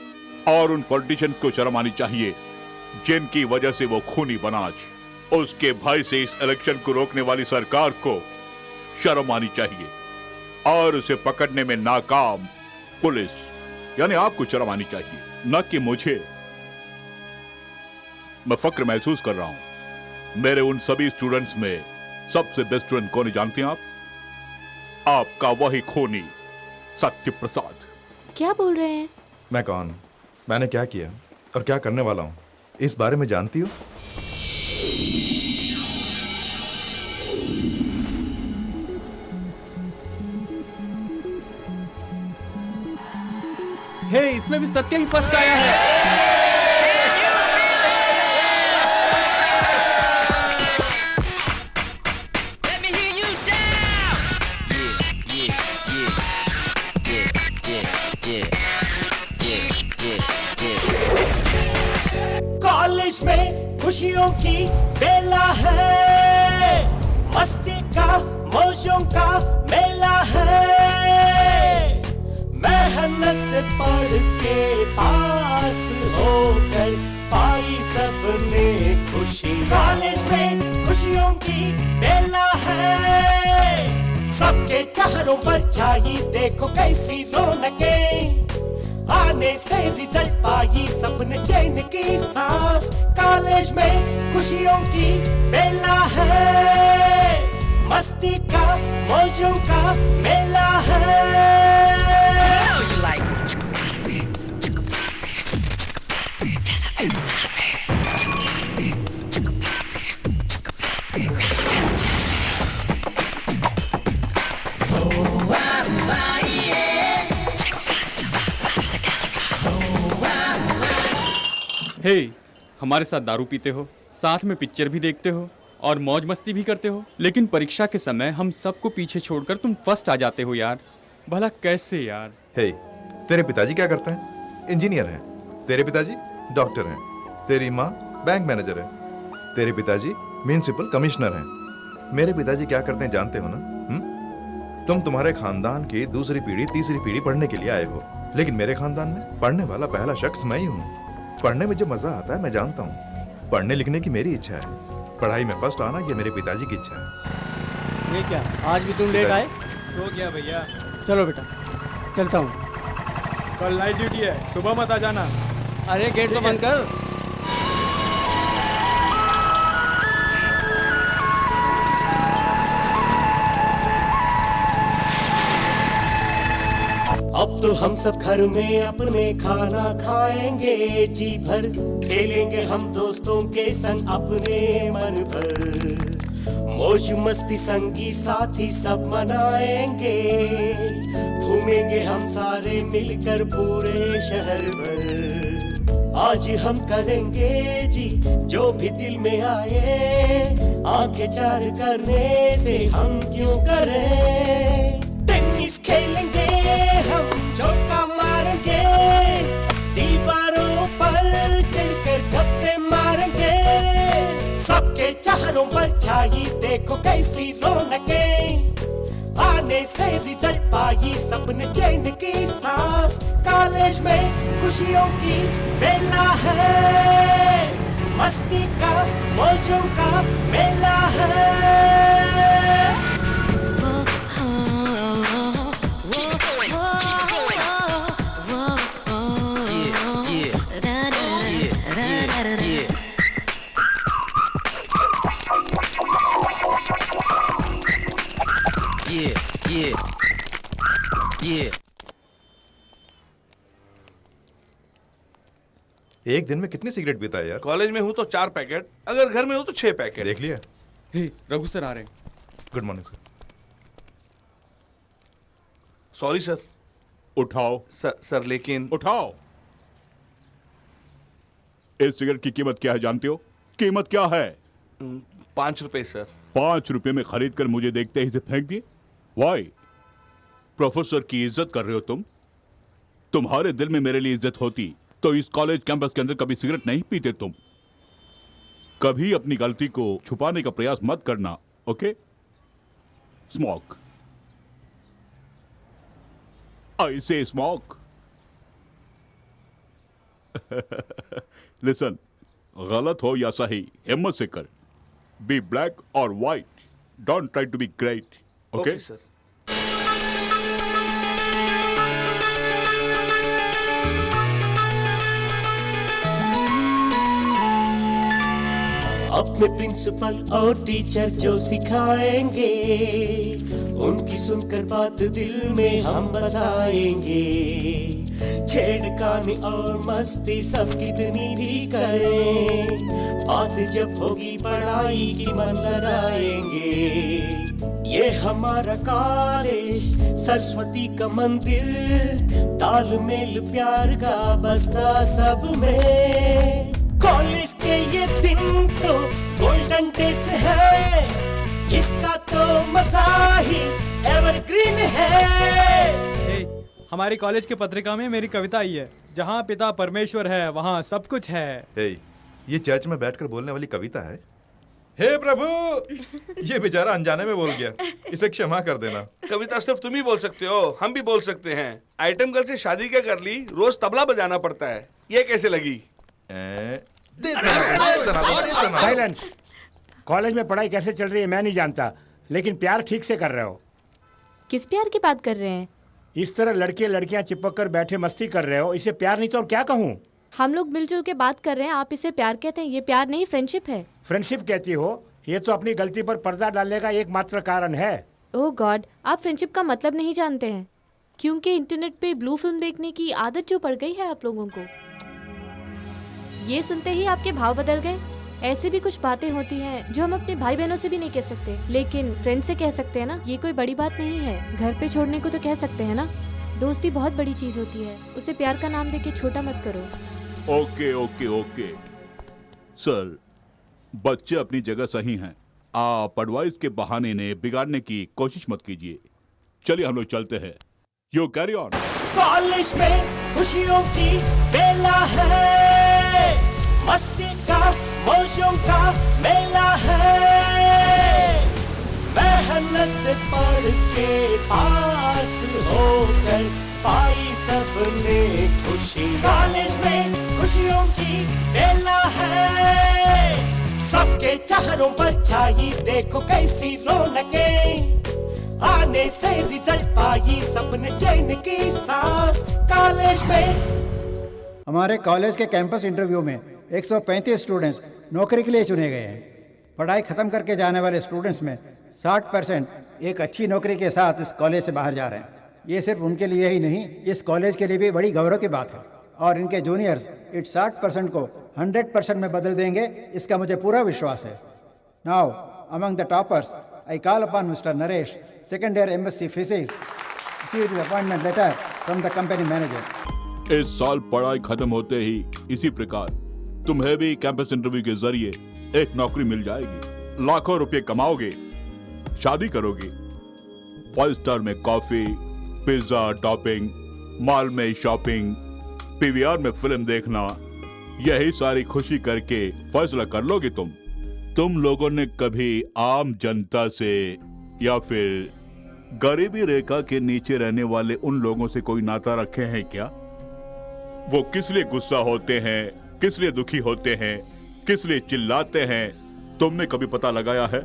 और उन पॉलिटिशियंस को शर्म आनी चाहिए जिनकी वजह से वो खूनी बना। आज उसके भय से इस इलेक्शन को रोकने वाली सरकार को शर्म आनी चाहिए, और उसे पकड़ने में नाकाम पुलिस यानी आपको शर्म आनी चाहिए, न कि मुझे। मैं फक्र महसूस कर रहा हूं। मेरे उन सभी स्टूडेंट्स में सबसे बेस्ट स्टूडेंट कौन है जानती हैं आप? आपका वही खूनी सत्य प्रसाद। क्या बोल रहे हैं? मैं कौन, मैंने क्या किया और क्या करने वाला हूं, इस बारे में जानती हो? हे, इसमें भी सत्य ही फर्स्ट आया है। मौजों का मेला है, मेहनत से पढ़ के पास होकर पाई सबने खुशी। कॉलेज में खुशियों की मेला है, सबके चेहरों पर छाई देखो कैसी रौनकें, आने से रिजल्ट पाई सबने चैन की सांस। कॉलेज में खुशियों की मेला है, मस्ती का मौजों का मेला है। हे, हमारे साथ दारू पीते हो, साथ में पिक्चर भी देखते हो और मौज मस्ती भी करते हो, लेकिन परीक्षा के समय हम सबको पीछे छोड़कर तुम फर्स्ट आ जाते हो यार। भला कैसे यार? हे, तेरे पिताजी क्या करते हैं? इंजीनियर हैं। तेरे पिताजी डॉक्टर हैं। तेरी माँ बैंक मैनेजर है। तेरे पिताजी म्युनिसिपल कमिश्नर हैं। मेरे पिताजी क्या करते हैं जानते हो ना? तुम तुम्हारे खानदान की दूसरी पीढ़ी तीसरी पीढ़ी पढ़ने के लिए आए हो, लेकिन मेरे खानदान में पढ़ने वाला पहला शख्स मैं ही हूँ। पढ़ने में जो मजा आता है मैं जानता हूँ। पढ़ने लिखने की मेरी इच्छा है, पढ़ाई में फर्स्ट आना ये मेरे पिताजी की इच्छा है। ये क्या, आज भी तुम लेट आए? सो गया भैया। चलो बेटा, चलता हूँ। कल नाइट ड्यूटी है, सुबह मत आ जाना। अरे गेट तो बंद कर। अब तो हम सब घर में अपने खाना खाएंगे, जी भर खेलेंगे हम दोस्तों के संग अपने मन भर, मौज मस्ती संगी साथी सब मनाएंगे, घूमेंगे हम सारे मिलकर पूरे शहर भर। आज हम करेंगे जी जो भी दिल में आए, आंखें चार करने से हम क्यों करें। टेनिस खेलेंगे हम, चौका मारेंगे, दीवारों पर चढ़कर गप्पे मारेंगे, सबके चेहरों पर छाई देखो कैसी रौनकें, आने से रिजल्ट पाई सबने चैन की सांस। कॉलेज में खुशियों की मेला है, मस्ती का मौजों का मेला है। एक दिन में कितनी सिगरेट पीता है यार? कॉलेज में हूँ तो 4 पैकेट, अगर घर में हूँ तो 6 पैकेट। देख लिया? हे, रघु सर आ रहे हैं। Good morning sir. Sorry sir. उठाओ। सर लेकिन। उठाओ। इस सिगरेट की कीमत क्या है जानते हो? कीमत क्या है? 5 रुपए सर। 5 रुपए में खरीद कर मुझे देखते ही इसे फेंक दिए? वाई? प्रोफेसर की इज्जत कर रहे हो तुम? तुम्हारे दिल में मेरे लिए इज्जत होती तो इस कॉलेज कैंपस के अंदर कभी सिगरेट नहीं पीते तुम। कभी अपनी गलती को छुपाने का प्रयास मत करना, ओके? स्मोक। आई से स्मोक। लिसन, गलत हो या सही हिम्मत से कर। बी ब्लैक और white, don't try to be great, okay sir. अपने प्रिंसिपल और टीचर जो सिखाएंगे, उनकी सुनकर बात दिल में हम बसाएंगे, छेड़खानी और मस्ती सब कितनी भी करें, बात जब होगी पढ़ाई की मन लगाएंगे। ये हमारा कॉलेज सरस्वती का मंदिर, तालमेल प्यार का बसता सब में। कॉलेज के ये दिन तो गोल्डन डेज है, इसका तो मजा ही एवरग्रीन है। हमारी कॉलेज के पत्रिका में मेरी कविता आई है, जहाँ पिता परमेश्वर है वहाँ सब कुछ है। ये चर्च में बैठकर बोलने वाली कविता है? हे प्रभु, ये बेचारा अनजाने में बोल गया, इसे क्षमा कर देना। कविता सिर्फ तुम ही बोल सकते हो, हम भी बोल सकते हैं। आइटम गर्ल से शादी क्या कर ली, रोज तबला बजाना पड़ता है। ये कैसे लगी? साइलेंस। कॉलेज में पढ़ाई कैसे चल रही है मैं नहीं जानता, लेकिन प्यार ठीक से कर रहे हो। किस प्यार की बात कर रहे हैं? इस तरह लड़के लड़कियां चिपक कर बैठे मस्ती कर रहे हो, इसे प्यार नहीं तो और क्या कहूँ? हम लोग मिलजुल के बात कर रहे हैं, आप इसे प्यार कहते हैं? ये प्यार नहीं, फ्रेंडशिप है। फ्रेंडशिप कहती हो? ये तो अपनी गलती पर पर्दा डालने का एकमात्र कारण है। ओह गॉड, आप फ्रेंडशिप का मतलब नहीं जानते हैं, क्योंकि इंटरनेट पे ब्लू फिल्म देखने की आदत जो पड़ गई है आप लोगों को। ये सुनते ही आपके भाव बदल गए। ऐसी भी कुछ बातें होती हैं जो हम अपने भाई बहनों से भी नहीं कह सकते, लेकिन फ्रेंड से कह सकते हैं ना। ये कोई बड़ी बात नहीं है, घर पे छोड़ने को तो कह सकते हैं ना। दोस्ती बहुत बड़ी चीज होती है, उसे प्यार का नाम देके छोटा मत करो। ओके ओके ओके सर, बच्चे अपनी जगह सही हैं। आप एडवाइस के बहाने ने बिगाड़ने की कोशिश मत कीजिए। चलिए हम लोग चलते हैं। You carry on. कॉलेज में खुशियों की बेला है, मस्ती का मौजों का मेला है। मेहनत से पढ़ के पास होकर पाई सबने खुशी। कॉलेज में खुशियों की बेला है, सबके चेहरों पर छाई देखो कैसी रौनकें। आने से रिजल्ट पाई सबने चैन की सांस। कॉलेज में हमारे कॉलेज के कैंपस इंटरव्यू में 135 स्टूडेंट्स नौकरी के लिए चुने गए हैं। पढ़ाई खत्म करके जाने वाले स्टूडेंट्स में 60% एक अच्छी नौकरी के साथ इस कॉलेज से बाहर जा रहे हैं। ये सिर्फ उनके लिए ही नहीं, इस कॉलेज के लिए भी बड़ी गौरव की बात है। और इनके जूनियर्स इस 60% को 100% में बदल देंगे, इसका मुझे पूरा विश्वास है। Now among the toppers I call upon mister Naresh, second year MSc physics, received the appointment letter from the company manager. इस साल पढ़ाई खत्म होते ही इसी प्रकार तुम्हें भी कैंपस इंटरव्यू के जरिए एक नौकरी मिल जाएगी। लाखों रुपए कमाओगे, शादी करोगे, 5 स्टार में कॉफी, पिज्जा टॉपिंग, मॉल में शॉपिंग, PVR में फिल्म देखना, यही सारी खुशी करके फैसला कर लोगे तुम लोगों ने कभी आम जनता से या फिर गरीबी रेखा के नीचे रहने वाले उन लोगों से कोई नाता रखे हैं क्या? वो किस लिए गुस्सा होते हैं, किस लिए दुखी होते हैं, किस लिए चिल्लाते हैं, तुमने कभी पता लगाया है?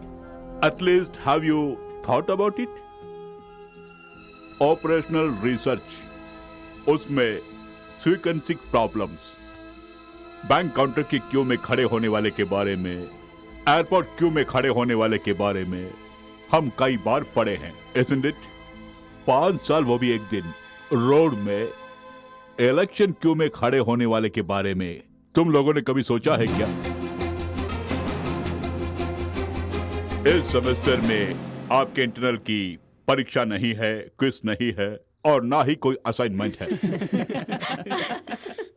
At least have you thought about it? Operational research, उसमें सीक्वेंसिंग प्रॉब्लम्स, बैंक काउंटर की क्यू में खड़े होने वाले के बारे में, एयरपोर्ट क्यू में खड़े होने वाले के बारे में हम कई बार पढ़े हैं, isn't it? 5 साल वो भी एक दिन रोड में इलेक्शन क्यू में खड़े होने वाले के बारे में तुम लोगों ने कभी सोचा है क्या? इस सेमेस्टर में आपके इंटरनल की परीक्षा नहीं है, क्विज नहीं है और ना ही कोई असाइनमेंट है।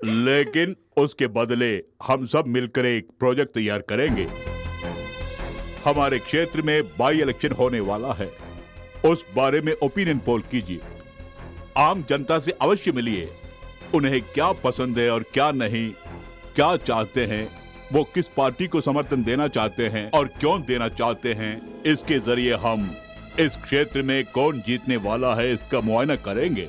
लेकिन उसके बदले हम सब मिलकर एक प्रोजेक्ट तैयार करेंगे। हमारे क्षेत्र में बाई इलेक्शन होने वाला है, उस बारे में ओपिनियन पोल कीजिए। आम जनता से अवश्य मिलिए, उन्हें क्या पसंद है और क्या नहीं, क्या चाहते हैं, वो किस पार्टी को समर्थन देना चाहते हैं और क्यों देना चाहते हैं। इसके जरिए हम इस क्षेत्र में कौन जीतने वाला है इसका मुआयना करेंगे।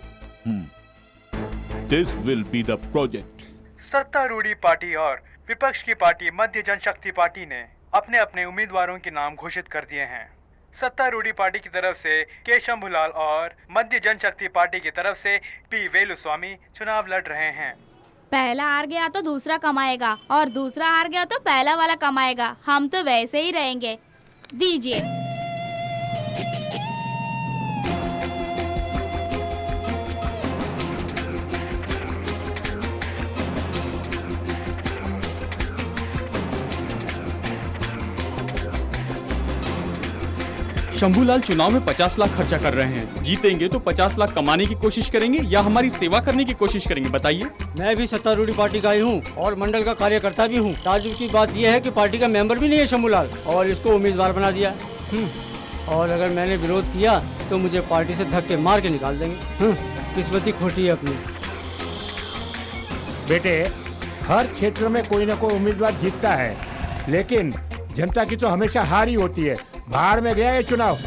This will be the project. सत्तारूढ़ी पार्टी और विपक्ष की पार्टी मध्य जनशक्ति पार्टी ने अपने अपने उम्मीदवारों के नाम घोषित कर दिए हैं। सत्तारूढ़ी पार्टी की तरफ से के शंभूलाल और मध्य जनशक्ति पार्टी की तरफ से पी वेलुस्वामी चुनाव लड़ रहे हैं। पहला हार गया तो दूसरा कमाएगा और दूसरा हार गया तो पहला वाला कमाएगा। हम तो वैसे ही रहेंगे। दीजिए। शंभूलाल चुनाव में 50 लाख खर्चा कर रहे हैं। जीतेंगे तो 50 लाख कमाने की कोशिश करेंगे या हमारी सेवा करने की कोशिश करेंगे, बताइए। मैं भी सत्तारूढ़ी पार्टी का ही हूँ और मंडल का कार्यकर्ता भी हूँ। ताजुब की बात यह है कि पार्टी का मेंबर भी नहीं है शंभूलाल और इसको उम्मीदवार बना दिया। और अगर मैंने विरोध किया तो मुझे पार्टी से धक्के मार के निकाल देंगे। किस्मत ही खोटी है अपनी। बेटे, हर क्षेत्र में कोई ना कोई उम्मीदवार जीतता है, लेकिन जनता की तो हमेशा हार ही होती है। भाड़ में गया ये चुनाव।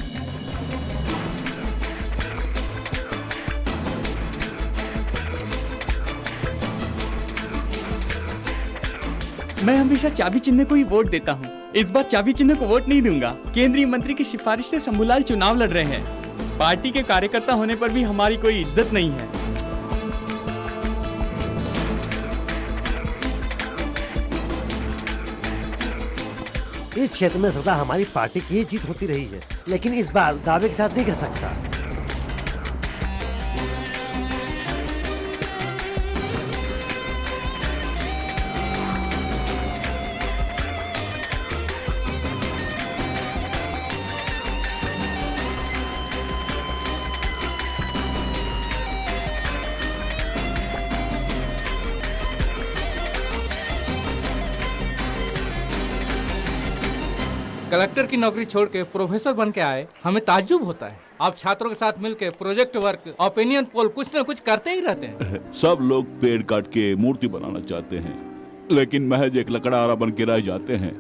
मैं हमेशा चाबी चिन्ह को ही वोट देता हूँ। इस बार चाबी चिन्ह को वोट नहीं दूंगा। केंद्रीय मंत्री की सिफारिश से शंभूलाल चुनाव लड़ रहे हैं। पार्टी के कार्यकर्ता होने पर भी हमारी कोई इज्जत नहीं है। इस क्षेत्र में सदा हमारी पार्टी की जीत होती रही है, लेकिन इस बार दावे के साथ नहीं कह सकता। कलेक्टर की नौकरी छोड़ के प्रोफेसर बन के आए, हमें ताज्जुब होता है। आप छात्रों के साथ मिलकर प्रोजेक्ट वर्क, ओपिनियन पोल कुछ न कुछ करते ही रहते हैं। सब लोग पेड़ काट के मूर्ति बनाना चाहते हैं, लेकिन महज एक लकड़हारा बन के रह जाते हैं।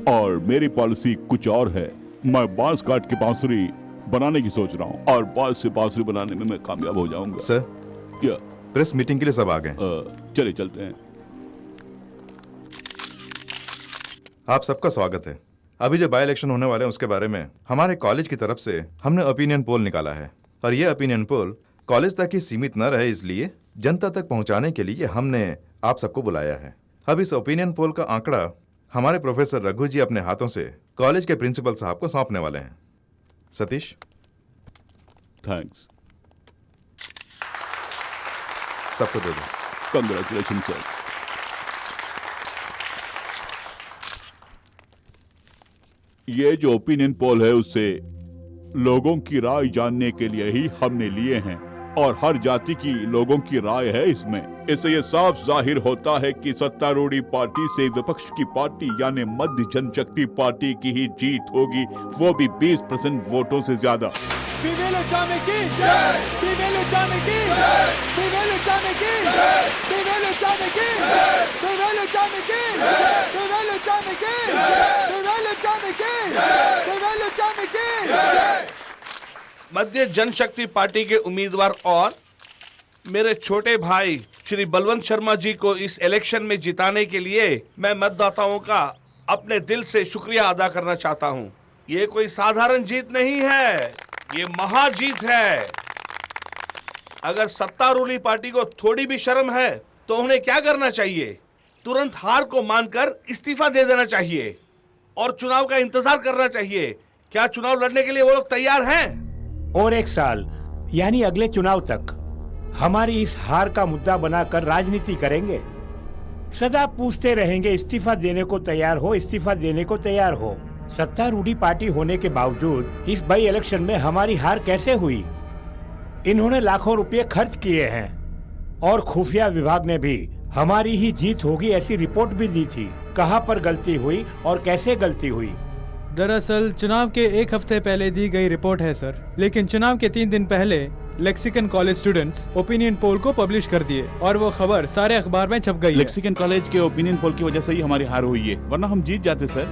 और मेरी पॉलिसी कुछ और है। मैं बांस काट के बांसुरी बनाने की सोच रहा हूँ, और बांस से बांसुरी बनाने में मैं कामयाब हो जाऊंगा। सर, क्या प्रेस मीटिंग के लिए सब आ गए? चलिए चलते हैं। आप सबका स्वागत है। अभी जो बाय इलेक्शन होने वाले हैं उसके बारे में हमारे कॉलेज की तरफ से हमने ओपिनियन पोल निकाला है, और ये ओपिनियन पोल कॉलेज तक ही सीमित न रहे, इसलिए जनता तक पहुंचाने के लिए हमने आप सबको बुलाया है। अब इस ओपिनियन पोल का आंकड़ा हमारे प्रोफेसर रघु जी अपने हाथों से कॉलेज के प्रिंसिपल साहब को सौंपने वाले हैं। सतीश, थैंक्स। सबको दे दो। Congratulation sir. ये जो ओपिनियन पोल है उससे लोगों की राय जानने के लिए ही हमने लिए हैं, और हर जाति की लोगों की राय है इसमें। इससे ये साफ जाहिर होता है कि सत्तारूढ़ी पार्टी से विपक्ष की पार्टी यानी मध्य जनशक्ति पार्टी की ही जीत होगी, वो भी 20% वोटों से ज्यादा। मध्य जनशक्ति पार्टी के उम्मीदवार और मेरे छोटे भाई श्री बलवंत शर्मा जी को इस इलेक्शन में जिताने के लिए मैं मतदाताओं का अपने दिल से शुक्रिया अदा करना चाहता हूं। ये कोई साधारण जीत नहीं है, ये महाजीत है। अगर सत्तारूढ़ी पार्टी को थोड़ी भी शर्म है तो उन्हें क्या करना चाहिए? तुरंत हार को मानकर इस्तीफा दे देना चाहिए और चुनाव का इंतजार करना चाहिए। क्या चुनाव लड़ने के लिए वो लोग तैयार हैं? और एक साल यानी अगले चुनाव तक हमारी इस हार का मुद्दा बनाकर राजनीति करेंगे। सदा पूछते रहेंगे इस्तीफा देने को तैयार हो, इस्तीफा देने को तैयार हो। सत्तारूढ़ी पार्टी होने के बावजूद इस बाई इलेक्शन में हमारी हार कैसे हुई? इन्होंने लाखों रुपए खर्च किए हैं, और खुफिया विभाग ने भी हमारी ही जीत होगी ऐसी रिपोर्ट भी दी थी। कहां पर गलती हुई और कैसे गलती हुई? दरअसल चुनाव के एक हफ्ते पहले दी गई रिपोर्ट है सर, लेकिन चुनाव के 3 दिन पहले lexicon college students opinion poll को पब्लिश कर दिए और वो खबर सारे अखबार में छप गई है। लेक्सिकन कॉलेज के ओपिनियन पोल की वजह से ही हमारी हार हुई है, वरना हम जीत जाते सर।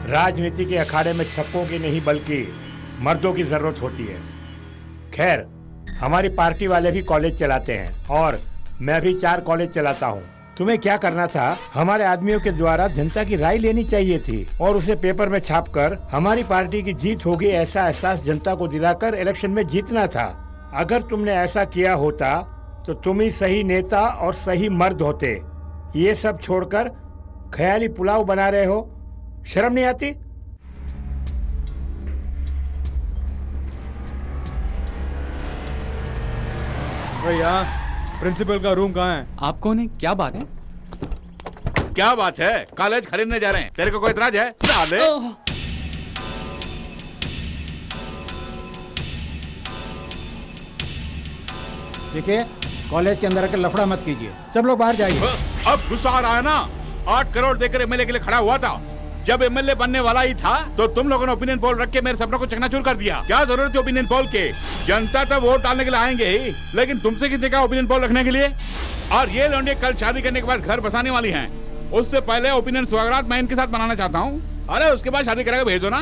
राजनीति के अखाड़े में छप्पों की नहीं बल्कि मर्दों की जरूरत होती है। खैर, हमारी पार्टी वाले भी कॉलेज चलाते हैं और मैं भी 4 कॉलेज चलाता हूँ। तुम्हें क्या करना था? हमारे आदमियों के द्वारा जनता की राय लेनी चाहिए थी और उसे पेपर में छापकर हमारी पार्टी की जीत होगी ऐसा एहसास जनता को दिलाकर इलेक्शन में जीतना था। अगर तुमने ऐसा किया होता तो तुम ही सही नेता और सही मर्द होते। ये सब छोड़कर ख्याली पुलाव बना रहे हो, शर्म नहीं आती? भैया, प्रिंसिपल का रूम कहाँ है? आप कौन है? क्या बात है? क्या बात है? कॉलेज खरीदने जा रहे हैं, तेरे को कोई इतराज है? साले! देखिए, कॉलेज के अंदर आकर लफड़ा मत कीजिए। सब लोग बाहर जाइए। अब गुस्सा आ रहा है ना? 8 करोड़ देकर एमएलए के लिए खड़ा हुआ था। जब एमएलए बनने वाला ही था तो तुम लोगों ने ओपिनियन पोल रख के मेरे सपनों को चकनाचूर कर दिया। क्या जरूरत है ओपिनियन पोल के? जनता तो वोट डालने के लिए आएंगे ही, लेकिन तुमसे कितने का ओपिनियन पोल रखने के लिए? और ये लौंडे कल शादी करने के बाद घर बसाने वाली हैं उससे पहले ओपिनियन स्वागत मैं इनके साथ बनाना चाहता हूँ। अरे उसके बाद शादी करेगा भेजो ना।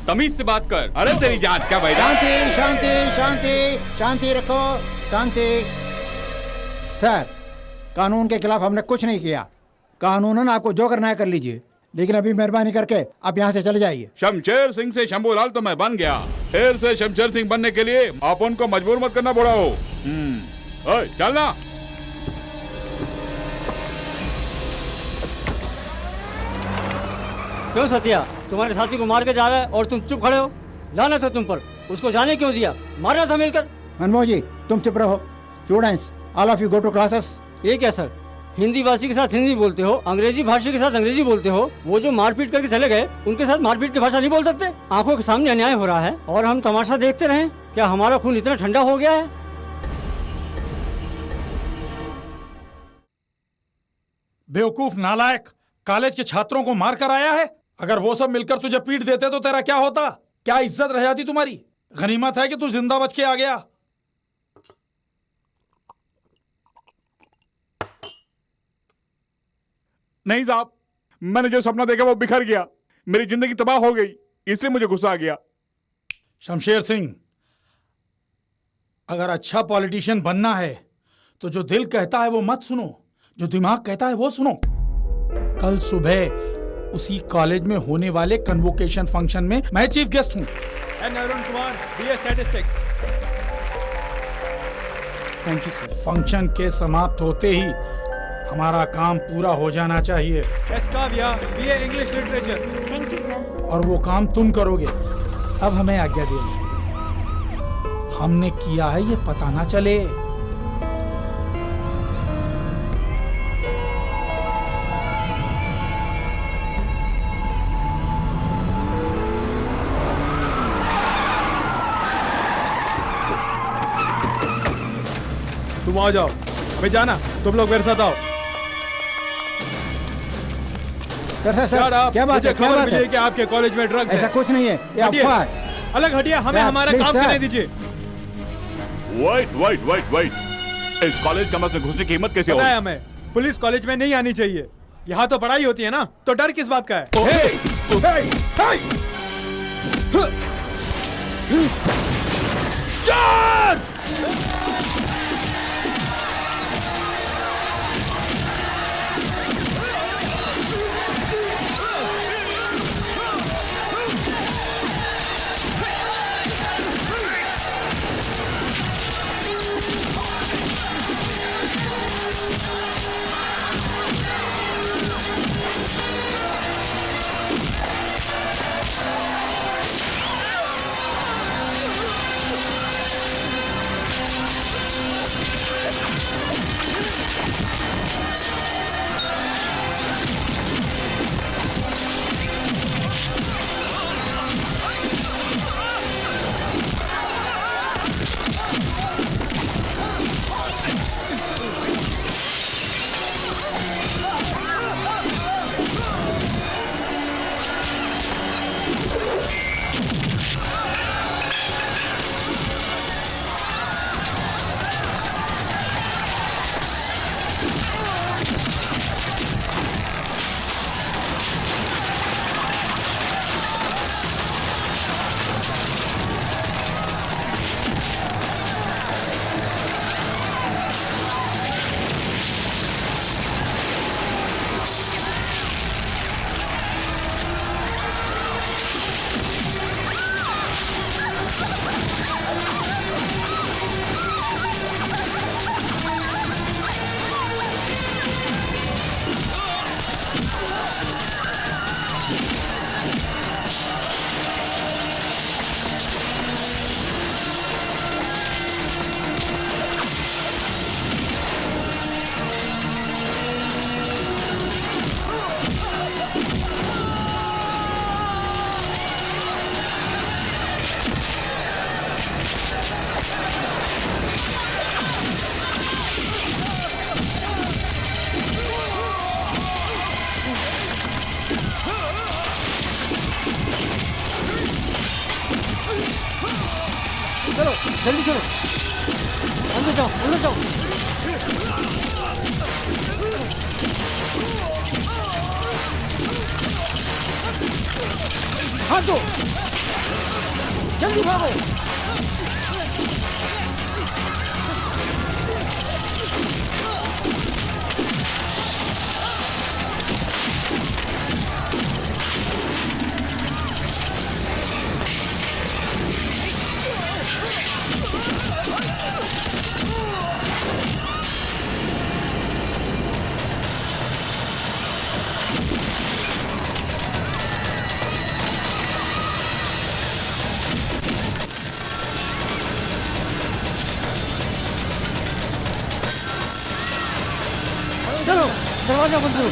तमीज से बात कर। अरे तेरी जांच क्या भाई? शांति शांति शांति शांति रखो, शांति। सर, कानून के खिलाफ हमने कुछ नहीं किया। कानूनन आपको जो करना है कर लीजिए, लेकिन अभी मेहरबानी करके आप यहाँ से चले जाइए। शमशेर सिंह से शंभूलाल तो मैं बन गया, फिर से शमशेर सिंह बनने के लिए आप उनको मजबूर मत करना पड़ा हो। चलना। क्यों सत्या, तुम्हारे साथी को मार के जा रहा है और तुम चुप खड़े हो? लानत है तुम पर, उसको जाने क्यों दिया? मारना था मिलकर। मनमोहन जी तुम चुप रहो। Students all of you go to classes. ये क्या सर, हिंदी भाषी के साथ हिंदी बोलते हो, अंग्रेजी भाषी के साथ अंग्रेजी बोलते हो। वो जो मारपीट करके चले गए उनके साथ मारपीट की भाषा नहीं बोल सकते? आंखों के सामने अन्याय हो रहा है और हम तमाशा देखते रहें? क्या हमारा खून इतना ठंडा हो गया है? बेवकूफ नालायक, कॉलेज के छात्रों को मार कर आया है। अगर वो सब मिलकर तुझे पीट देते तो तेरा क्या होता? क्या इज्जत रह जाती तुम्हारी? गनीमत है कि तू जिंदा बच के आ गया। नहीं साहब, मैंने जो सपना देखा वो बिखर गया, मेरी जिंदगी तबाह हो गई, इसलिए मुझे गुस्सा आ गया। शमशेर सिंह, अगर अच्छा पॉलिटिशियन बनना है तो जो दिल कहता है वो मत सुनो, जो दिमाग कहता है वो सुनो। कल सुबह उसी कॉलेज में होने वाले कन्वोकेशन फंक्शन में मैं चीफ गेस्ट हूँ। Arun Kumar, BA statistics. Thank you sir. Function के समाप्त होते ही हमारा काम पूरा हो जाना चाहिए। S Kavya, BA English literature. Thank you sir. और वो काम तुम करोगे। अब हमें आज्ञा दीजिए। हमने किया है ये पता ना चले। तुम आ जाओ, अबे जाना, तुम लोग मेरे साथ आओ। सर, क्या बात है? खबर मिली कि आपके कॉलेज में ड्रग्स है। ऐसा कुछ नहीं है, ये अफवाह है। अलग हटिए, हमें हमारा काम करने दीजिए। वेट, इस कॉलेज का मतलब घुसने की हिम्मत कैसे हो? पता है हमें, पुलिस कॉलेज में नहीं आनी चाहिए। यहाँ तो पढ़ाई होती है ना, तो डर किस बात का है? चलो जल्दी चलो, अंदर जाओ, अंदर जाओ। भाग दो, जल्दी भागो। चलो दरवाजा बंद करो।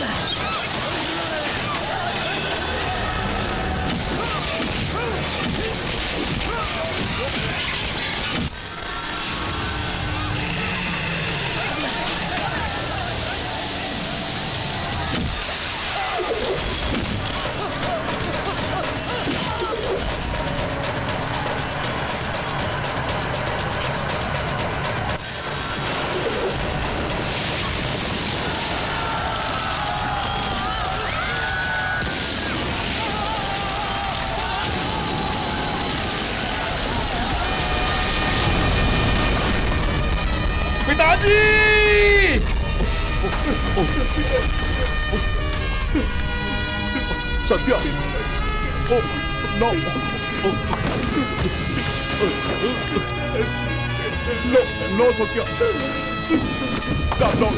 पिताजी! Satya! No! No Satya! No!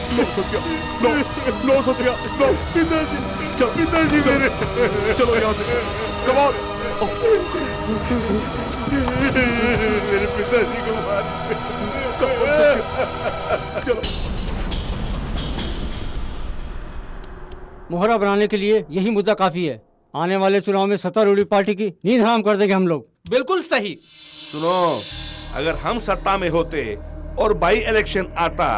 No Satya! No Satya! No! पिताजी! पिताजी मेरे! चलो यहाँ से! Come on! मेरे पिताजी को मार! चलो! मोहरा बनाने के लिए यही मुद्दा काफी है। आने वाले चुनाव में सत्तारूढ़ पार्टी की नींद हराम कर देंगे हम लोग। बिल्कुल सही। सुनो, अगर हम सत्ता में होते और बाई इलेक्शन आता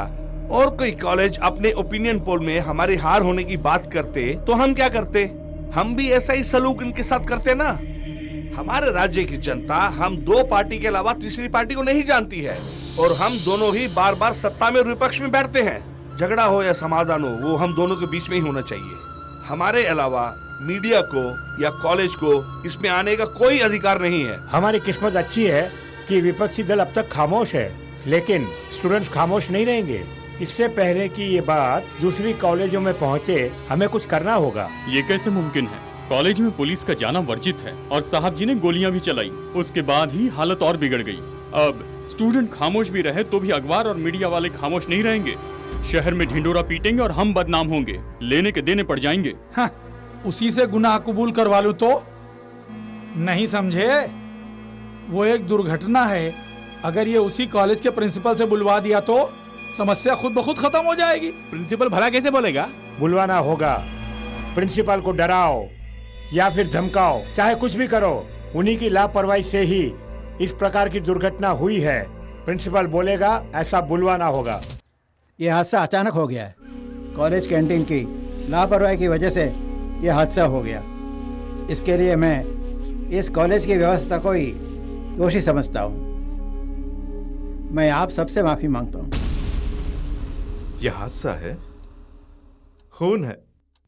और कोई कॉलेज अपने ओपिनियन पोल में हमारी हार होने की बात करते तो हम क्या करते? हम भी ऐसा ही सलूक इनके साथ करते ना। हमारे राज्य की जनता हम दो पार्टी के अलावा तीसरी पार्टी को नहीं जानती है और हम दोनों ही बार बार सत्ता में और विपक्ष में बैठते हैं। झगड़ा हो या समाधान हो, वो हम दोनों के बीच में ही होना चाहिए। हमारे अलावा मीडिया को या कॉलेज को इसमें आने का कोई अधिकार नहीं है। हमारी किस्मत अच्छी है कि विपक्षी दल अब तक खामोश है, लेकिन स्टूडेंट्स खामोश नहीं रहेंगे। इससे पहले कि ये बात दूसरी कॉलेजों में पहुंचे, हमें कुछ करना होगा। ये कैसे मुमकिन है? कॉलेज में पुलिस का जाना वर्जित है और साहब जी ने गोलियां भी चलाई। उसके बाद ही हालत और बिगड़ गई। अब स्टूडेंट खामोश भी रहे तो भी अखबार और मीडिया वाले खामोश नहीं रहेंगे। शहर में ढिंडोरा पीटेंगे और हम बदनाम होंगे, लेने के देने पड़ जाएंगे। हाँ, उसी से गुनाह कबूल करवा लूं तो? नहीं समझे? वो एक दुर्घटना है। अगर ये उसी कॉलेज के प्रिंसिपल से बुलवा दिया तो समस्या खुद ब खुद खत्म हो जाएगी। प्रिंसिपल भला कैसे बोलेगा? बुलवाना होगा। प्रिंसिपल को डराओ या फिर धमकाओ, चाहे कुछ भी करो। उन्हीं की लापरवाही से ही इस प्रकार की दुर्घटना हुई है। प्रिंसिपल बोलेगा, ऐसा बुलवाना होगा। ये हादसा अचानक हो गया है। कॉलेज कैंटीन की लापरवाही की वजह से यह हादसा हो गया। इसके लिए मैं इस कॉलेज की व्यवस्था को ही दोषी समझता हूँ। मैं आप सबसे माफी मांगता हूँ। यह हादसा है, खून है,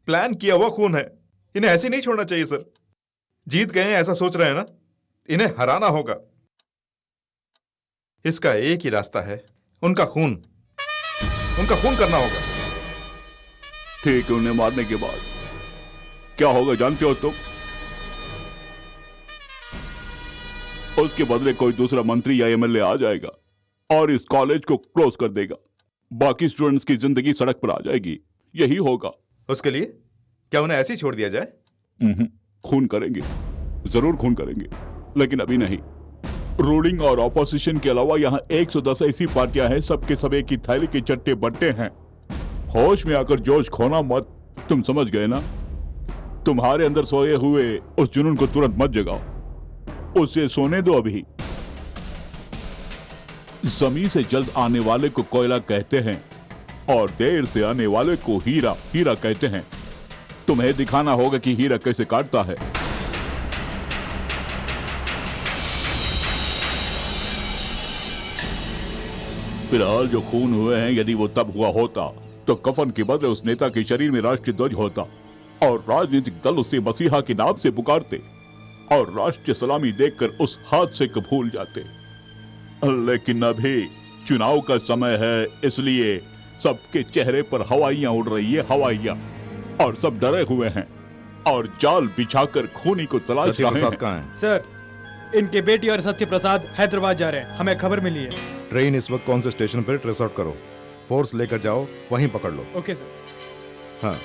प्लान किया हुआ खून है। इन्हें ऐसे नहीं छोड़ना चाहिए सर। जीत गए हैं ऐसा सोच रहे हैं ना, इन्हें हराना होगा। इसका एक ही रास्ता है, उनका खून करना होगा। ठीक है, उन्हें मारने के बाद क्या होगा जानते हो तुम? उसके बदले कोई दूसरा मंत्री या एमएलए आ जाएगा और इस कॉलेज को क्लोज कर देगा। बाकी स्टूडेंट्स की जिंदगी सड़क पर आ जाएगी। यही होगा। उसके लिए क्या उन्हें ऐसे ही छोड़ दिया जाए? खून करेंगे, जरूर खून करेंगे, लेकिन अभी नहीं। रूलिंग और ऑपोजिशन के अलावा यहाँ 110 ऐसी पार्टियां हैं, सबके सब एक ही थैली के चट्टे बट्टे हैं। होश में आकर जोश खोना मत। तुम समझ गए ना? तुम्हारे अंदर सोए हुए उस जुनून को तुरंत मत जगाओ, उसे सोने दो अभी। जमीन से जल्द आने वाले को कोयला कहते हैं और देर से आने वाले को हीरा कहते हैं। तुम्हें दिखाना होगा कि हीरा कैसे काटता है। फिलहाल जो खून हुए हैं, यदि वो तब हुआ होता तो कफन के बदले उस नेता के शरीर में राष्ट्रीय ध्वज होता और राजनीतिक दल उसे मसीहा के नाम से पुकारते और राष्ट्रीय सलामी देकर उस हादसे को भूल जाते। लेकिन अभी चुनाव का समय है, इसलिए सबके चेहरे पर हवाइयां उड़ रही है, हवाइयां, और सब डरे हुए हैं और जाल बिछाकर खूनी को तलाश रहे हैं। सर, इनके बेटी और सत्य प्रसाद हैदराबाद जा रहे हैं, हमें खबर मिली है। ट्रेन इस वक्त कौन से स्टेशन पर ट्रेस आउट करो, फोर्स लेकर जाओ, वहीं पकड़ लो। Okay sir. हाँ।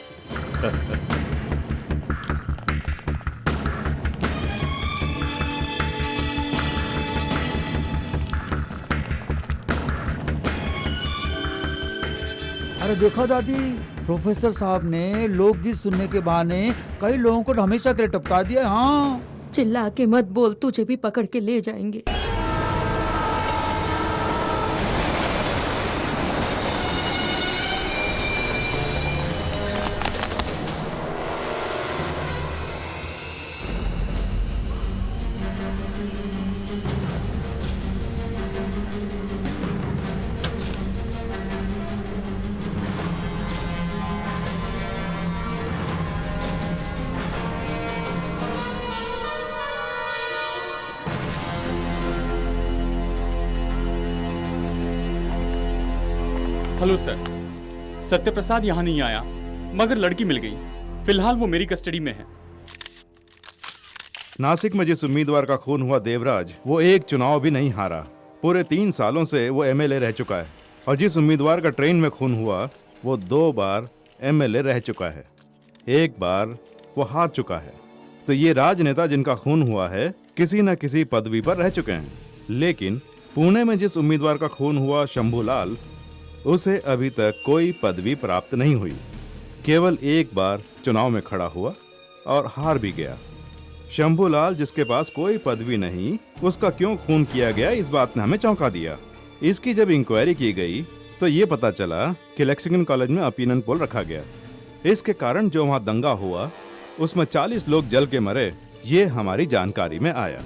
अरे देखो दादी, प्रोफेसर साहब ने लोकगीत सुनने के बहाने कई लोगों को हमेशा के लिए टपका दिया। हाँ, चिल्ला के मत बोल, तुझे भी पकड़ के ले जाएंगे। हेलो सर, सत्यप्रसाद यहाँ नहीं आया, मगर लड़की मिल गई। फिलहाल वो मेरी कस्टडी में है। नासिक में जिस उम्मीदवार का खून हुआ देवराज, वो एक चुनाव भी नहीं हारा। पूरे 3 सालों से वो एमएलए रह चुका है। और जिस उम्मीदवार का ट्रेन में खून हुआ, वो 2 बार एमएलए रह चुका है, 1 बार वो हार चुका है। तो ये राजनेता जिनका खून हुआ है, किसी न किसी पदवी पर रह चुके हैं। लेकिन पुणे में जिस उम्मीदवार का खून हुआ, शंभूलाल, उसे अभी तक कोई पदवी प्राप्त नहीं हुई। केवल 1 बार चुनाव में खड़ा हुआ और हार भी गया। शंभूलाल, जिसके पास कोई पदवी नहीं, उसका क्यों खून किया गया, इस बात ने हमें चौंका दिया। इसकी जब इंक्वायरी की गई तो ये पता चला कि लेक्सिंगटन कॉलेज में ओपिनियन पोल रखा गया। इसके कारण जो वहाँ दंगा हुआ, उसमें 40 लोग जल के मरे, ये हमारी जानकारी में आया।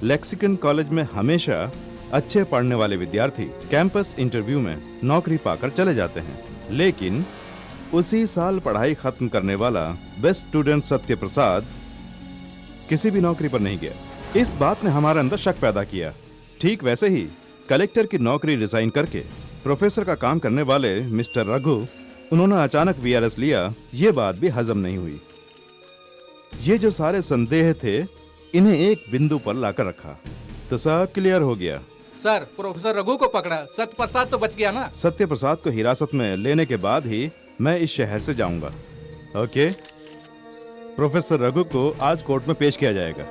लेक्सिंगटन कॉलेज में हमेशा अच्छे पढ़ने वाले विद्यार्थी कैंपस इंटरव्यू में नौकरी पाकर चले जाते हैं, लेकिन उसी साल पढ़ाई खत्म करने वाला बेस्ट स्टूडेंट सत्य प्रसाद किसी भी नौकरी पर नहीं गया। इस बात ने हमारे अंदर शक पैदा किया। ठीक वैसे ही कलेक्टर की नौकरी रिजाइन करके प्रोफेसर का काम करने वाले मिस्टर रघु, उन्होंने अचानक वीआरएस लिया, ये बात भी हजम नहीं हुई। ये जो सारे संदेह थे, इन्हें एक बिंदु पर लाकर रखा तो सब क्लियर हो गया। सर, प्रोफेसर रघु को पकड़ा, सत्य प्रसाद तो बच गया ना? सत्य प्रसाद को हिरासत में लेने के बाद ही मैं इस शहर से जाऊंगा। ओके, प्रोफेसर रघु को आज कोर्ट में पेश किया जाएगा।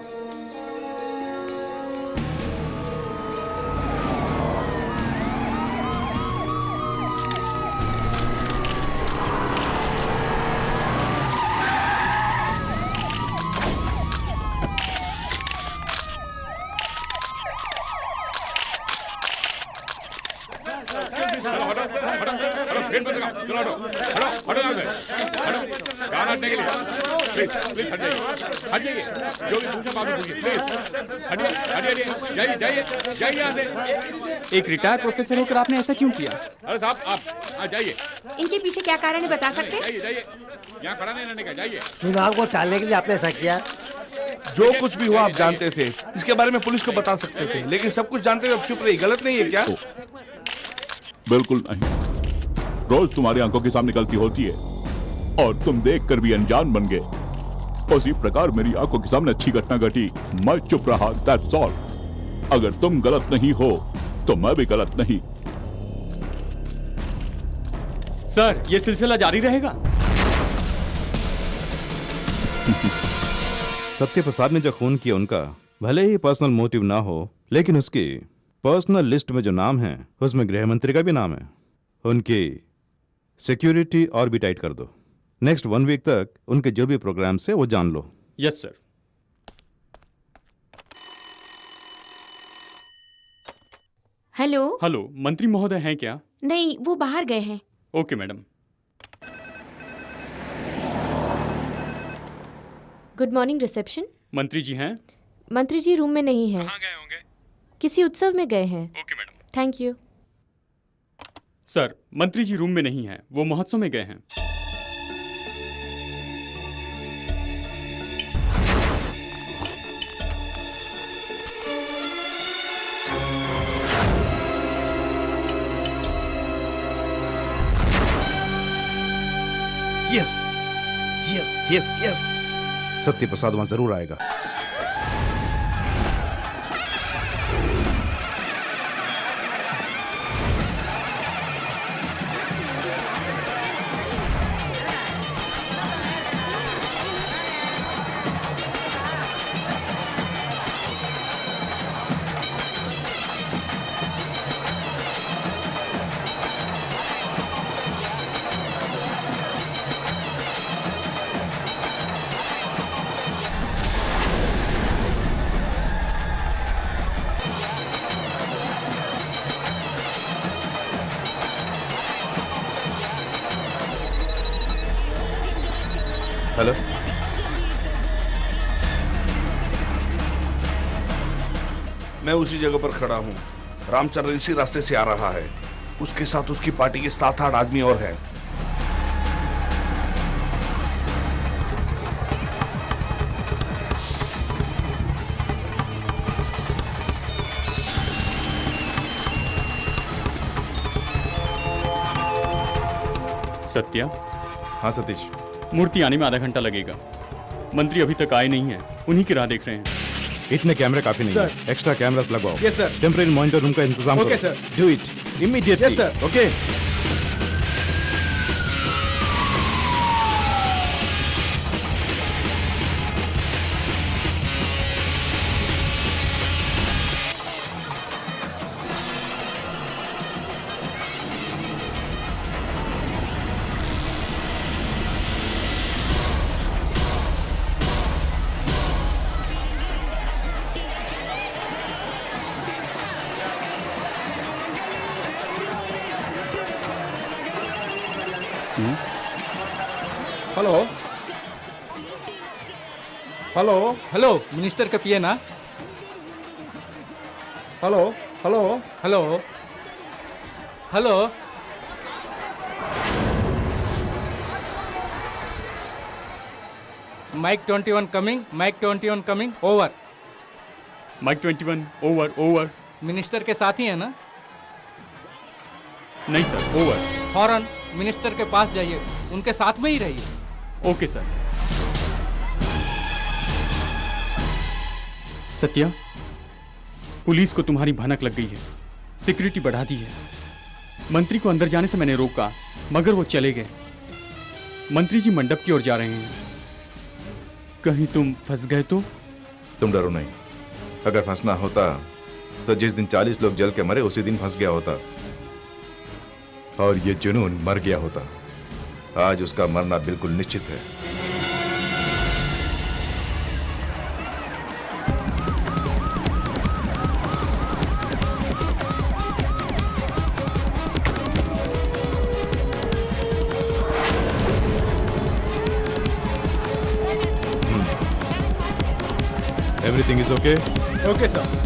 एक रिटायर्ड प्रोफेसर होकर आपने ऐसा क्यों किया? अरे साहब, आप जाइए। इनके पीछे क्या कारण है, बता सकते हैं? जाइए, यहाँ खड़ा नहीं रहने का, जाइए। चुनाव को टालने के लिए आपने ऐसा किया? जो कुछ भी हुआ आप जानते थे, इसके बारे में पुलिस को बता सकते थे, लेकिन सब कुछ जानते हुए अब चुप रही, गलत नहीं है क्या? बिल्कुल नहीं। रोज तुम्हारी आंखों के सामने गलती होती है और तुम देखकर भी अनजान बन गए। उसी प्रकार मेरी आंखों के सामने अच्छी घटना घटी, मैं चुप रहा, दैट्स ऑल। अगर तुम गलत नहीं हो तो मैं भी गलत नहीं। सर, ये सिलसिला जारी रहेगा। सत्य प्रसाद ने जो खून किया, उनका भले ही पर्सनल मोटिव ना हो, लेकिन उसकी पर्सनल लिस्ट में जो नाम है, उसमें गृह मंत्री का भी नाम है। उनकी सिक्योरिटी और भी टाइट कर दो। नेक्स्ट 1 वीक तक उनके जो भी प्रोग्राम से वो जान लो। Yes sir. हेलो। हेलो, मंत्री महोदय हैं क्या? नहीं, वो बाहर गए हैं। Okay madam. Good morning reception. मंत्री जी हैं? मंत्री जी रूम में नहीं हैं। कहाँ गए होंगे? किसी उत्सव में गए हैं। Okay madam. Thank you. Sir, मंत्री जी रूम में नहीं हैं, वो महोत्सव में गए हैं। यस यस यस यस, सत्य प्रसाद वहां जरूर आएगा। हेलो, मैं उसी जगह पर खड़ा हूँ। रामचंद्र इसी रास्ते से आ रहा है। उसके साथ उसकी पार्टी के 7-8 आदमी और हैं। सत्या। हाँ सतीश। मूर्ति आने में आधा घंटा लगेगा। मंत्री अभी तक आए नहीं हैं, उन्हीं की राह देख रहे हैं। इतने कैमरे काफी नहीं सर। है, एक्स्ट्रा कैमरास लगवाओ। Yes sir. Temporary monitor room का इंतजाम ओके करो। Sir. Do it immediately. Yes sir. Okay. Hello hello hello, minister का पीए ना? Hello hello hello hello. Mike 21 coming, mike 21 coming, over. Mike 21 over over. Minister के साथ ही है ना? नहीं सर, ओवर। फौरन मिनिस्टर के पास जाइए, उनके साथ में ही रहिए। Okay sir. सत्या, पुलिस को तुम्हारी भनक लग गई है, सिक्योरिटी बढ़ा दी है। मंत्री को अंदर जाने से मैंने रोका, मगर वो चले गए। मंत्री जी मंडप की ओर जा रहे हैं। कहीं तुम फंस गए तो? तुम डरो नहीं। अगर फंसना होता तो जिस दिन 40 लोग जल के मरे उसी दिन फंस गया होता, और ये जुनून मर गया होता। आज उसका मरना बिल्कुल निश्चित है। Everything is okay? Okay sir.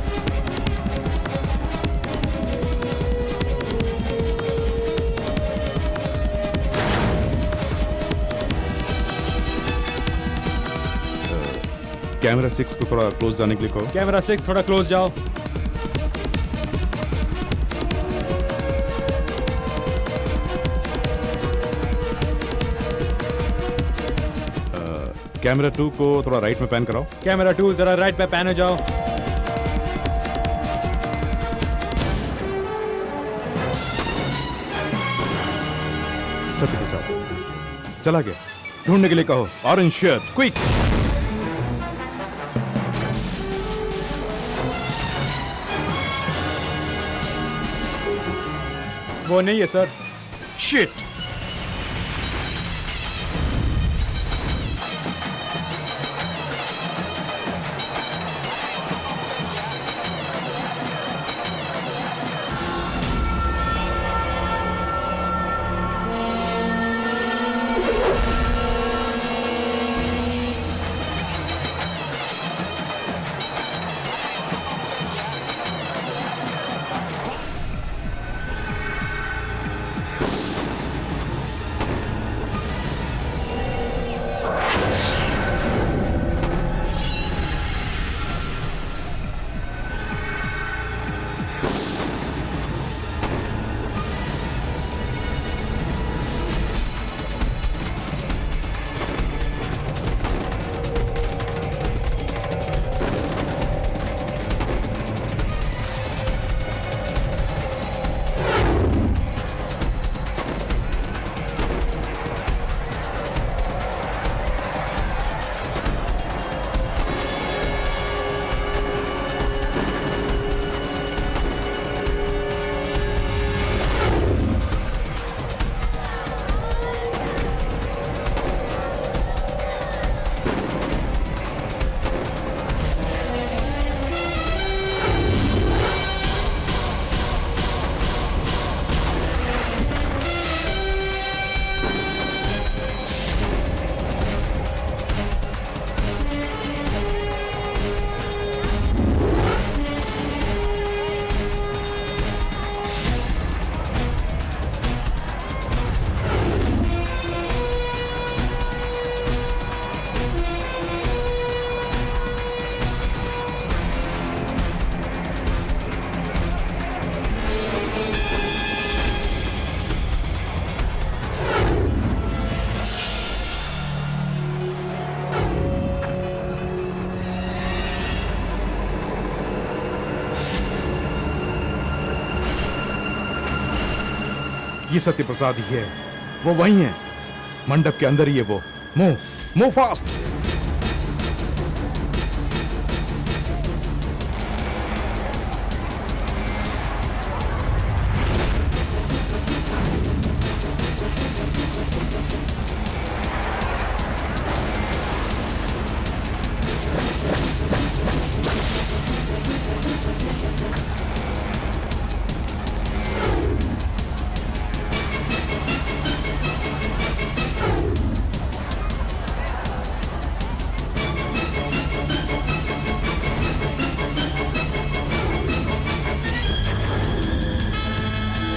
Camera 6 को थोड़ा क्लोज जाने के लिए कहो। कैमरा 6 थोड़ा क्लोज जाओ। कैमरा 2 को थोड़ा राइट में पैन कराओ। कैमरा 2 जरा राइट पे पैन हो जाओ। सत्य प्रसाद चला गया, ढूंढने के लिए कहो। Orange shirt, quick. वो नहीं है सर। शिट। ये सत्य प्रसाद ही है, वो वही है, मंडप के अंदर ही है वो। Move fast.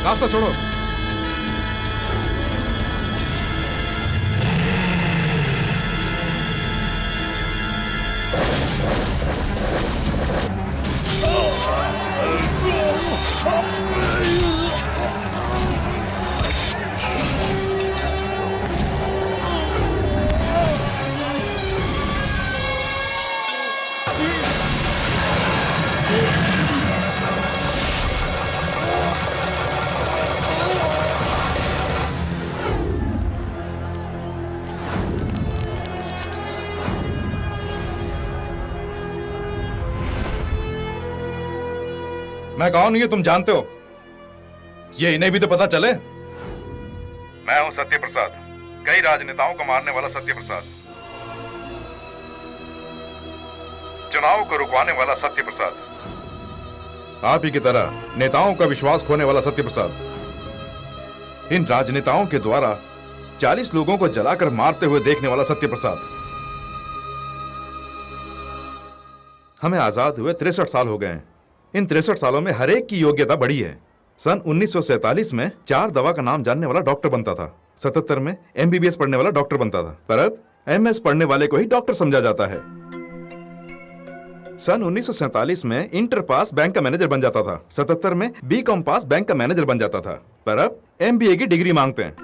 रास्ता छोड़ो। मैं कौन हूं ये तुम जानते हो? ये इन्हें भी तो पता चले। मैं हूं सत्य प्रसाद, कई राजनेताओं को मारने वाला सत्य प्रसाद, चुनाव को रुकवाने वाला सत्य प्रसाद, आप ही की तरह नेताओं का विश्वास खोने वाला सत्य प्रसाद, इन राजनेताओं के द्वारा 40 लोगों को जलाकर मारते हुए देखने वाला सत्य प्रसाद। हमें आजाद हुए 63 साल हो गए हैं। इन 63 सालों में हर एक की योग्यता बढ़ी है। सन 1947 में 4 दवा का नाम जानने वाला डॉक्टर बनता था, 77 में MBBS पढ़ने वाला डॉक्टर बनता था, पर अब MS पढ़ने वाले को ही डॉक्टर समझा जाता है। सन 1947 में इंटर पास बैंक का मैनेजर बन जाता था, 77 में BCom पास बैंक का मैनेजर बन जाता था, पर अब MBA की डिग्री मांगते हैं।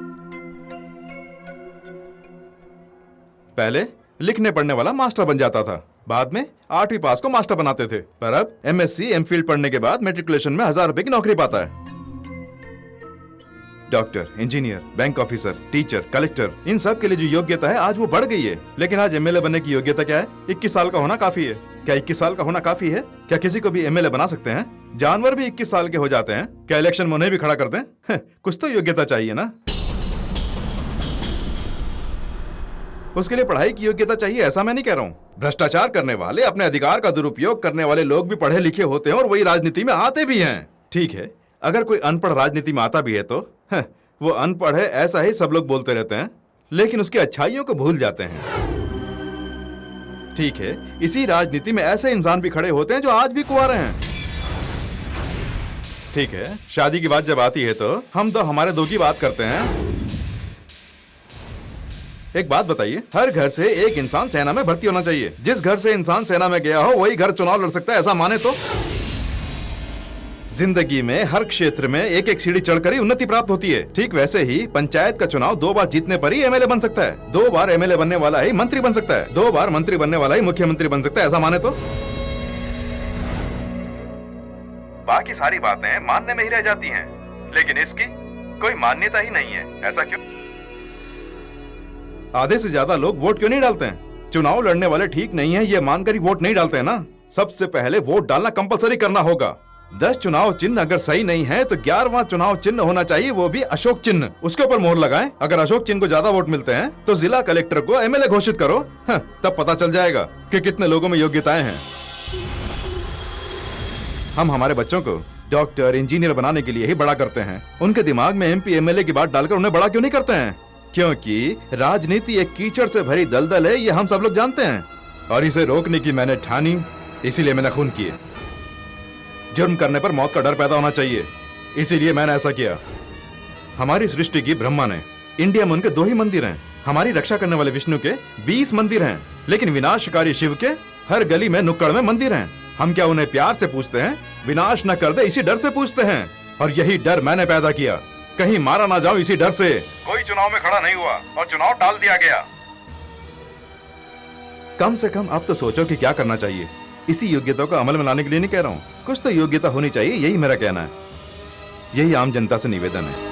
पहले लिखने पढ़ने वाला मास्टर बन जाता था, बाद में 8वीं पास को मास्टर बनाते थे, पर अब MSc MPhil पढ़ने के बाद मैट्रिकुलेशन में 1000 रुपए की नौकरी पाता है। Doctor, engineer, bank officer, teacher, collector, इन सब के लिए जो योग्यता है आज वो बढ़ गई है। लेकिन आज MLA बनने की योग्यता क्या है? 21 साल का होना काफी है। क्या 21 साल का होना काफी है? क्या किसी को भी MLA बना सकते हैं? जानवर भी 21 साल के हो जाते हैं। क्या इलेक्शन में उन्हें भी खड़ा करते हैं? कुछ तो योग्यता चाहिए ना। उसके लिए पढ़ाई की योग्यता चाहिए, ऐसा मैं नहीं कह रहा हूं। भ्रष्टाचार करने वाले, अपने अधिकार का दुरुपयोग करने वाले लोग भी पढ़े लिखे होते हैं और वही राजनीति में आते भी हैं। ठीक है, अगर कोई अनपढ़ राजनीति में आता भी है तो वो अनपढ़ है ऐसा ही सब लोग बोलते रहते हैं, लेकिन उसकी अच्छाइयों को भूल जाते हैं। ठीक है, इसी राजनीति में ऐसे इंसान भी खड़े होते हैं जो आज भी कुंवारे हैं। ठीक है, शादी की बात जब आती है तो हम तो हमारे दो की बात करते हैं। एक बात बताइए, हर घर से एक इंसान सेना में भर्ती होना चाहिए। जिस घर से इंसान सेना में गया हो वही घर चुनाव लड़ सकता है, ऐसा माने तो? जिंदगी में हर क्षेत्र में एक एक सीढ़ी चढ़कर ही उन्नति प्राप्त होती है। ठीक वैसे ही पंचायत का चुनाव 2 बार जीतने पर ही MLA बन सकता है, 2 बार MLA बनने वाला ही मंत्री बन सकता है, 2 बार मंत्री बनने वाला ही मुख्यमंत्री बन सकता है, ऐसा माने तो? बाकी सारी बातें मानने में ही रह जाती हैं, लेकिन इसकी कोई मान्यता ही नहीं है। ऐसा क्यों? आधे से ज्यादा लोग वोट क्यों नहीं डालते हैं? चुनाव लड़ने वाले ठीक नहीं है ये मानकर ही वोट नहीं डालते हैं ना। सबसे पहले वोट डालना कंपलसरी करना होगा। 10 चुनाव चिन्ह अगर सही नहीं है तो 11वां चुनाव चिन्ह होना चाहिए, वो भी अशोक चिन्ह। उसके ऊपर मोहर लगाएं। अगर अशोक चिन्ह को ज्यादा वोट मिलते हैं तो जिला कलेक्टर को MLA घोषित करो। तब पता चल जाएगा कि कितने लोगों में योग्यताएं हैं। हम हमारे बच्चों को डॉक्टर, इंजीनियर बनाने के लिए ही बड़ा करते हैं। उनके दिमाग में MP MLA की बात डालकर उन्हें बड़ा क्यों नहीं करते हैं? क्योंकि राजनीति एक कीचड़ से भरी दलदल है, ये हम सब लोग जानते हैं, और इसे रोकने की मैंने ठानी, इसीलिए मैंने खून किए। जुर्म करने पर मौत का डर पैदा होना चाहिए, इसीलिए मैंने ऐसा किया। हमारी सृष्टि की ब्रह्मा ने, इंडिया में उनके 2 ही मंदिर हैं। हमारी रक्षा करने वाले विष्णु के 20 मंदिर हैं, लेकिन विनाशकारी शिव के हर गली में नुक्कड़ में मंदिर हैं। हम क्या उन्हें प्यार से पूछते हैं? विनाश न कर दे इसी डर से पूछते हैं, और यही डर मैंने पैदा किया। कहीं मारा ना जाऊं इसी डर से कोई चुनाव में खड़ा नहीं हुआ और चुनाव टाल दिया गया। कम से कम अब तो सोचो कि क्या करना चाहिए। इसी योग्यता को अमल में लाने के लिए नहीं कह रहा हूं, कुछ तो योग्यता होनी चाहिए, यही मेरा कहना है। यही आम जनता से निवेदन है।